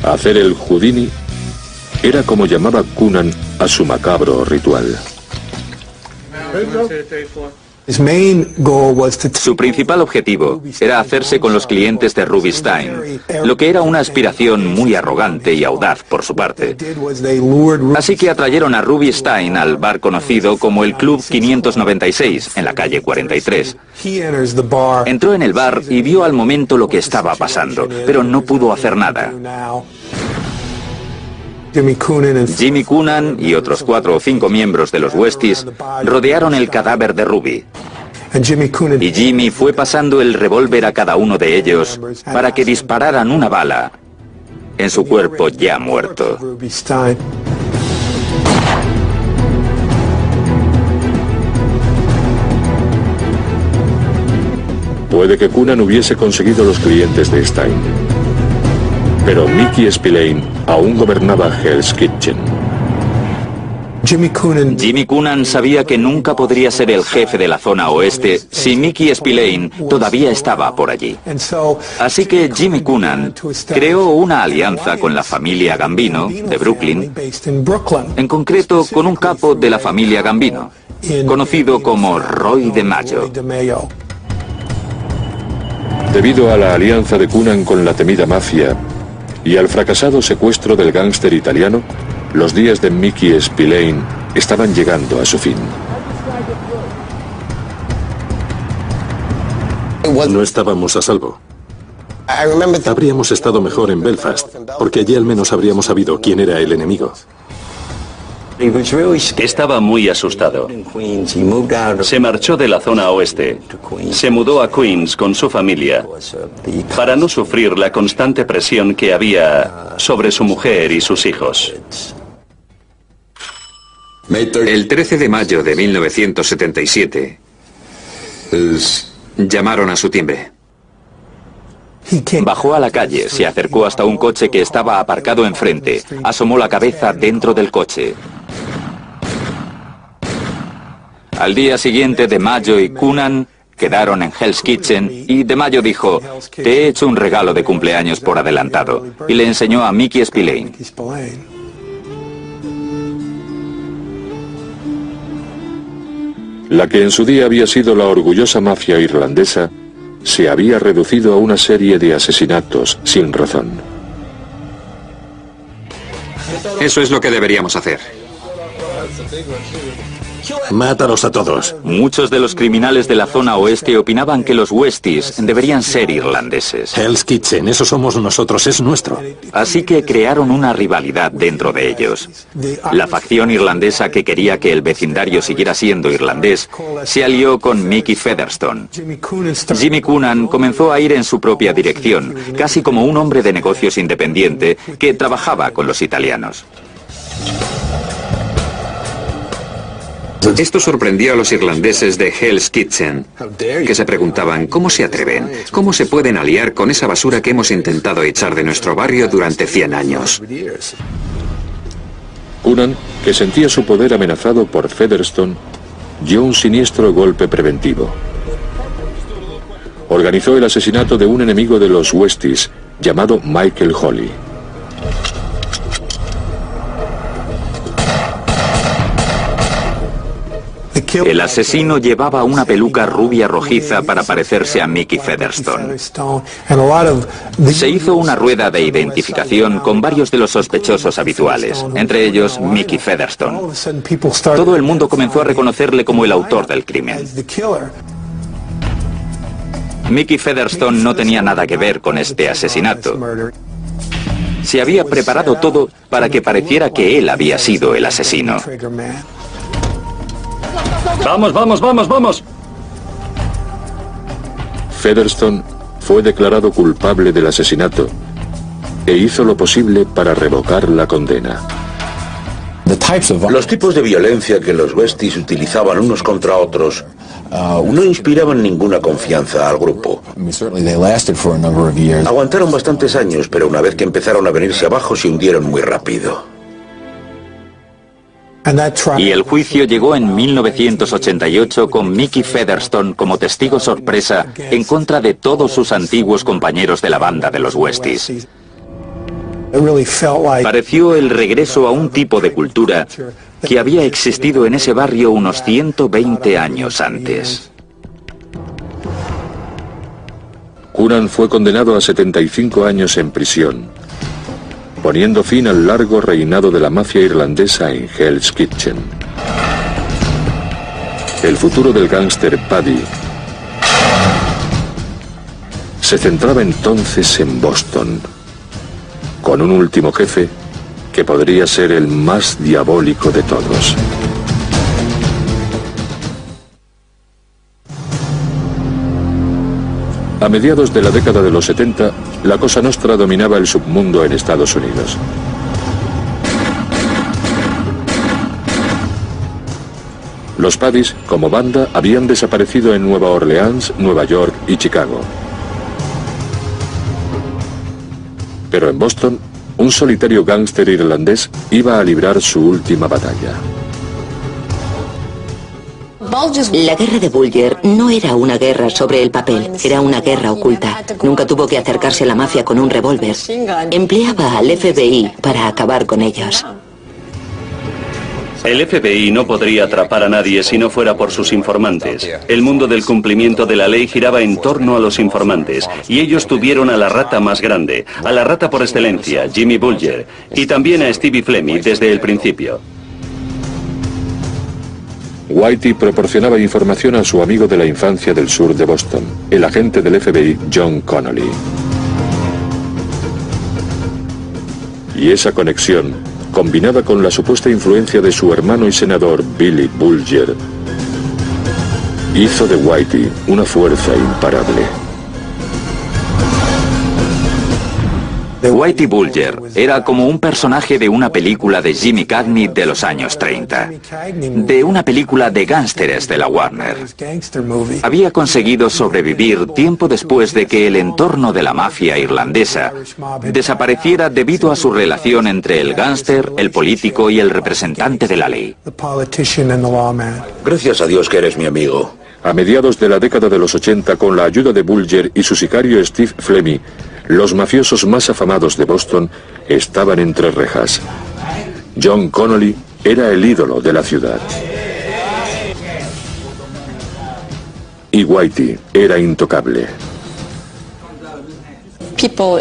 Hacer el Houdini era como llamaba Coonan a su macabro ritual. Su principal objetivo era hacerse con los clientes de Rubinstein, lo que era una aspiración muy arrogante y audaz por su parte. Así que atrayeron a Rubinstein al bar conocido como el Club 596, en la calle 43. Entró en el bar y vio al momento lo que estaba pasando, pero no pudo hacer nada. Jimmy Coonan y otros 4 o 5 miembros de los Westies rodearon el cadáver de Ruby. Y Jimmy fue pasando el revólver a cada uno de ellos para que dispararan una bala en su cuerpo ya muerto. Puede que Coonan hubiese conseguido los clientes de Stein, pero Mickey Spillane aún gobernaba Hell's Kitchen. Jimmy Coonan sabía que nunca podría ser el jefe de la zona oeste si Mickey Spillane todavía estaba por allí. Así que Jimmy Coonan creó una alianza con la familia Gambino de Brooklyn, en concreto con un capo de la familia Gambino, conocido como Roy DeMaggio. Debido a la alianza de Coonan con la temida mafia y al fracasado secuestro del gángster italiano, los días de Mickey Spillane estaban llegando a su fin. No estábamos a salvo. Habríamos estado mejor en Belfast, porque allí al menos habríamos sabido quién era el enemigo. Estaba muy asustado. Se marchó de la zona oeste. Se mudó a Queens con su familia para no sufrir la constante presión que había sobre su mujer y sus hijos. El 13 de mayo de 1977 llamaron a su timbre. Bajó a la calle, se acercó hasta un coche que estaba aparcado enfrente, asomó la cabeza dentro del coche. Al día siguiente, DeMaggio y Coonan quedaron en Hell's Kitchen y DeMaggio dijo: "Te he hecho un regalo de cumpleaños por adelantado", y le enseñó a Mickey Spillane. La que en su día había sido la orgullosa mafia irlandesa se había reducido a una serie de asesinatos sin razón. Eso es lo que deberíamos hacer. Mátalos a todos. Muchos de los criminales de la zona oeste opinaban que los Westies deberían ser irlandeses. Hell's Kitchen, eso somos nosotros, es nuestro. Así que crearon una rivalidad dentro de ellos. La facción irlandesa que quería que el vecindario siguiera siendo irlandés se alió con Mickey Featherstone. Jimmy Coonan comenzó a ir en su propia dirección, casi como un hombre de negocios independiente que trabajaba con los italianos. Esto sorprendió a los irlandeses de Hell's Kitchen, que se preguntaban ¿cómo se atreven? ¿Cómo se pueden aliar con esa basura que hemos intentado echar de nuestro barrio durante 100 años? Coonan, que sentía su poder amenazado por Featherstone, dio un siniestro golpe preventivo. Organizó el asesinato de un enemigo de los Westies, llamado Michael Holly. El asesino llevaba una peluca rubia rojiza para parecerse a Mickey Featherstone. Se hizo una rueda de identificación con varios de los sospechosos habituales, entre ellos Mickey Featherstone. Todo el mundo comenzó a reconocerle como el autor del crimen. Mickey Featherstone no tenía nada que ver con este asesinato. Se había preparado todo para que pareciera que él había sido el asesino. ¡Vamos, vamos, vamos, vamos! Featherstone fue declarado culpable del asesinato e hizo lo posible para revocar la condena. Los tipos de violencia que los Westies utilizaban unos contra otros no inspiraban ninguna confianza al grupo. Aguantaron bastantes años, pero una vez que empezaron a venirse abajo se hundieron muy rápido. Y el juicio llegó en 1988 con Mickey Featherstone como testigo sorpresa en contra de todos sus antiguos compañeros de la banda de los Westies. Pareció el regreso a un tipo de cultura que había existido en ese barrio unos 120 años antes. Coonan fue condenado a 75 años en prisión, poniendo fin al largo reinado de la mafia irlandesa en Hell's Kitchen. El futuro del gángster Paddy se centraba entonces en Boston, con un último jefe que podría ser el más diabólico de todos. A mediados de la década de los 70, la Cosa Nostra dominaba el submundo en Estados Unidos. Los Paddys, como banda, habían desaparecido en Nueva Orleans, Nueva York y Chicago. Pero en Boston, un solitario gángster irlandés iba a librar su última batalla. La guerra de Bulger no era una guerra sobre el papel, era una guerra oculta. Nunca tuvo que acercarse a la mafia con un revólver. Empleaba al FBI para acabar con ellos. El FBI no podría atrapar a nadie si no fuera por sus informantes. El mundo del cumplimiento de la ley giraba en torno a los informantes, y ellos tuvieron a la rata más grande, a la rata por excelencia, Jimmy Bulger, y también a Stevie Flemmi desde el principio. Whitey proporcionaba información a su amigo de la infancia del sur de Boston, el agente del FBI John Connolly. Y esa conexión, combinada con la supuesta influencia de su hermano y senador Billy Bulger, hizo de Whitey una fuerza imparable. Whitey Bulger era como un personaje de una película de Jimmy Cagney de los años 30, de una película de gángsteres de la Warner. Había conseguido sobrevivir tiempo después de que el entorno de la mafia irlandesa desapareciera debido a su relación entre el gángster, el político y el representante de la ley. Gracias a Dios que eres mi amigo. A mediados de la década de los 80, con la ayuda de Bulger y su sicario Steve Flemmi, los mafiosos más afamados de Boston estaban entre rejas. John Connolly era el ídolo de la ciudad. Y Whitey era intocable.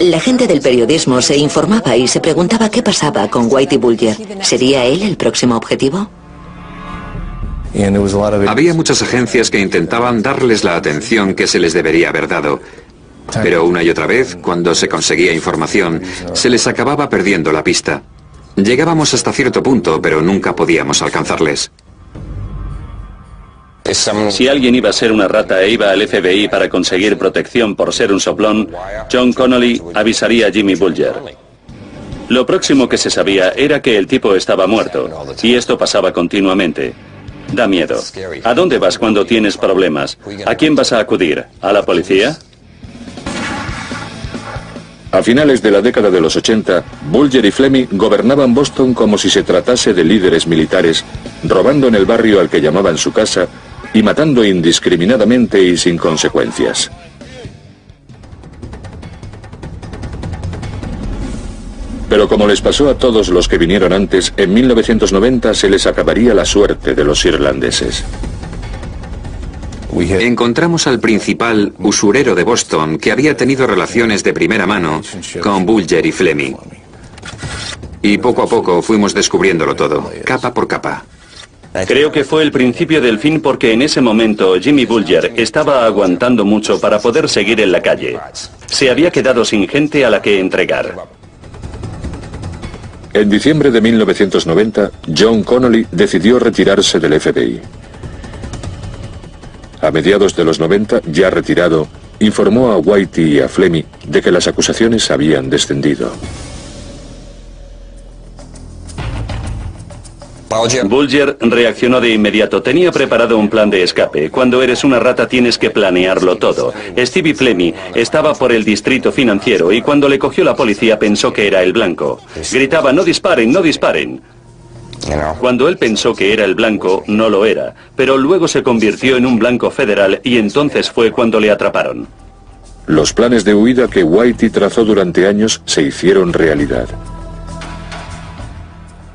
La gente del periodismo se informaba y se preguntaba qué pasaba con Whitey Bulger. ¿Sería él el próximo objetivo? Había muchas agencias que intentaban darles la atención que se les debería haber dado. Pero una y otra vez, cuando se conseguía información, se les acababa perdiendo la pista. Llegábamos hasta cierto punto, pero nunca podíamos alcanzarles. Si alguien iba a ser una rata e iba al FBI para conseguir protección por ser un soplón, John Connolly avisaría a Jimmy Bulger. Lo próximo que se sabía era que el tipo estaba muerto, y esto pasaba continuamente. Da miedo. ¿A dónde vas cuando tienes problemas? ¿A quién vas a acudir? ¿A la policía? A finales de la década de los 80, Bulger y Fleming gobernaban Boston como si se tratase de líderes militares, robando en el barrio al que llamaban su casa y matando indiscriminadamente y sin consecuencias. Pero como les pasó a todos los que vinieron antes, en 1990 se les acabaría la suerte de los irlandeses. Encontramos al principal usurero de Boston que había tenido relaciones de primera mano con Bulger y Fleming. Y poco a poco fuimos descubriéndolo todo, capa por capa. Creo que fue el principio del fin porque en ese momento Jimmy Bulger estaba aguantando mucho para poder seguir en la calle. Se había quedado sin gente a la que entregar. En diciembre de 1990, John Connolly decidió retirarse del FBI. A mediados de los 90, ya retirado, informó a Whitey y a Fleming de que las acusaciones habían descendido. Bulger reaccionó de inmediato. Tenía preparado un plan de escape. Cuando eres una rata tienes que planearlo todo. Stevie Fleming estaba por el distrito financiero y cuando le cogió la policía pensó que era el blanco. Gritaba, no disparen, no disparen. Cuando él pensó que era el blanco, no lo era, pero luego se convirtió en un blanco federal y entonces fue cuando le atraparon. Los planes de huida que Whitey trazó durante años se hicieron realidad.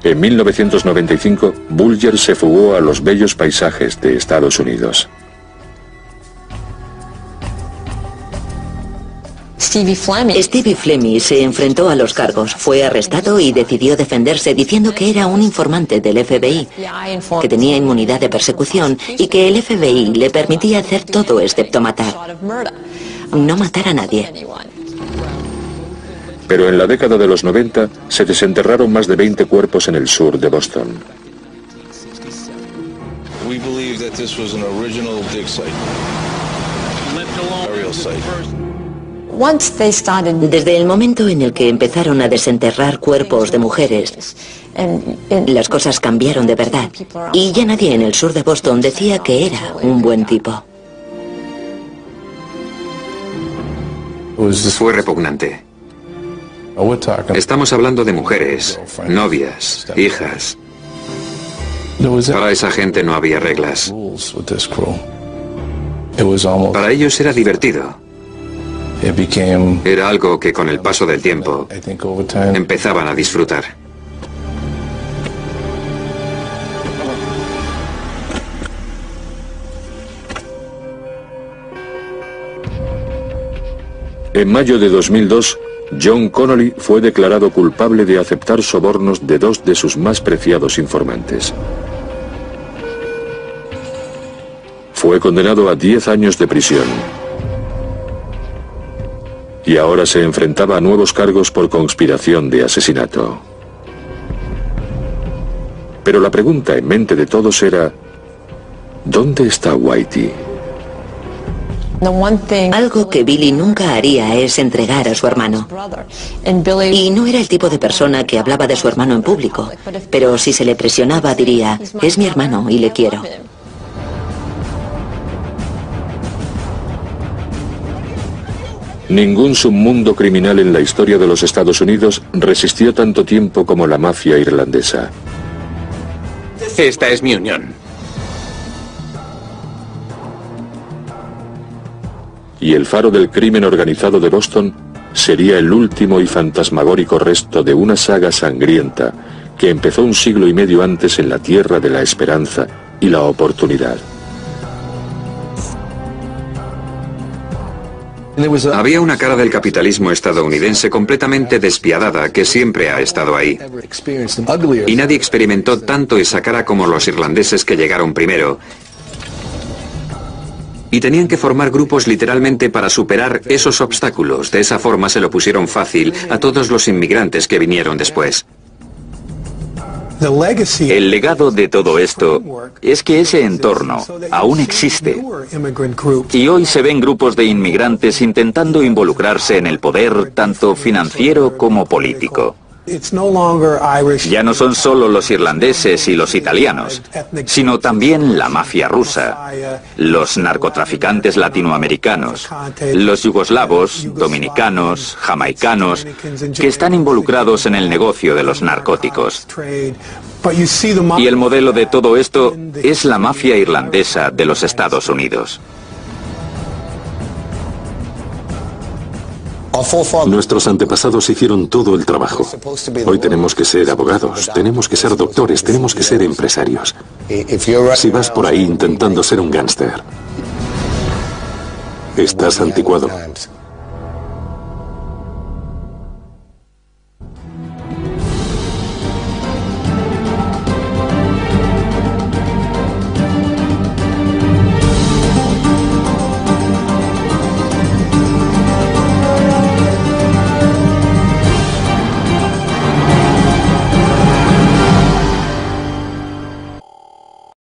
En 1995, Bulger se fugó a los bellos paisajes de Estados Unidos. Stevie Fleming se enfrentó a los cargos, fue arrestado y decidió defenderse diciendo que era un informante del FBI, que tenía inmunidad de persecución y que el FBI le permitía hacer todo excepto matar. No matar a nadie. Pero en la década de los 90 se desenterraron más de 20 cuerpos en el sur de Boston. Desde el momento en el que empezaron a desenterrar cuerpos de mujeres, las cosas cambiaron de verdad. Y ya nadie en el sur de Boston decía que era un buen tipo. Fue repugnante. Estamos hablando de mujeres, novias, hijas. Para esa gente no había reglas. Para ellos era divertido. Era algo que con el paso del tiempo empezaban a disfrutar. En mayo de 2002, John Connolly fue declarado culpable de aceptar sobornos de dos de sus más preciados informantes. Fue condenado a 10 años de prisión. Y ahora se enfrentaba a nuevos cargos por conspiración de asesinato. Pero la pregunta en mente de todos era, ¿dónde está Whitey? Algo que Billy nunca haría es entregar a su hermano. Y no era el tipo de persona que hablaba de su hermano en público, pero si se le presionaba diría, es mi hermano y le quiero. Ningún submundo criminal en la historia de los Estados Unidos resistió tanto tiempo como la mafia irlandesa. Esta es mi unión. Y el faro del crimen organizado de Boston sería el último y fantasmagórico resto de una saga sangrienta que empezó un siglo y medio antes en la tierra de la esperanza y la oportunidad. Había una cara del capitalismo estadounidense completamente despiadada que siempre ha estado ahí. Y nadie experimentó tanto esa cara como los irlandeses que llegaron primero. Y tenían que formar grupos literalmente para superar esos obstáculos. De esa forma se lo pusieron fácil a todos los inmigrantes que vinieron después. El legado de todo esto es que ese entorno aún existe. Y hoy se ven grupos de inmigrantes intentando involucrarse en el poder tanto financiero como político. Ya no son solo los irlandeses y los italianos, sino también la mafia rusa, los narcotraficantes latinoamericanos, los yugoslavos, dominicanos, jamaicanos, que están involucrados en el negocio de los narcóticos. Y el modelo de todo esto es la mafia irlandesa de los Estados Unidos. Nuestros antepasados hicieron todo el trabajo. Hoy tenemos que ser abogados, tenemos que ser doctores, tenemos que ser empresarios. Si vas por ahí intentando ser un gángster, estás anticuado.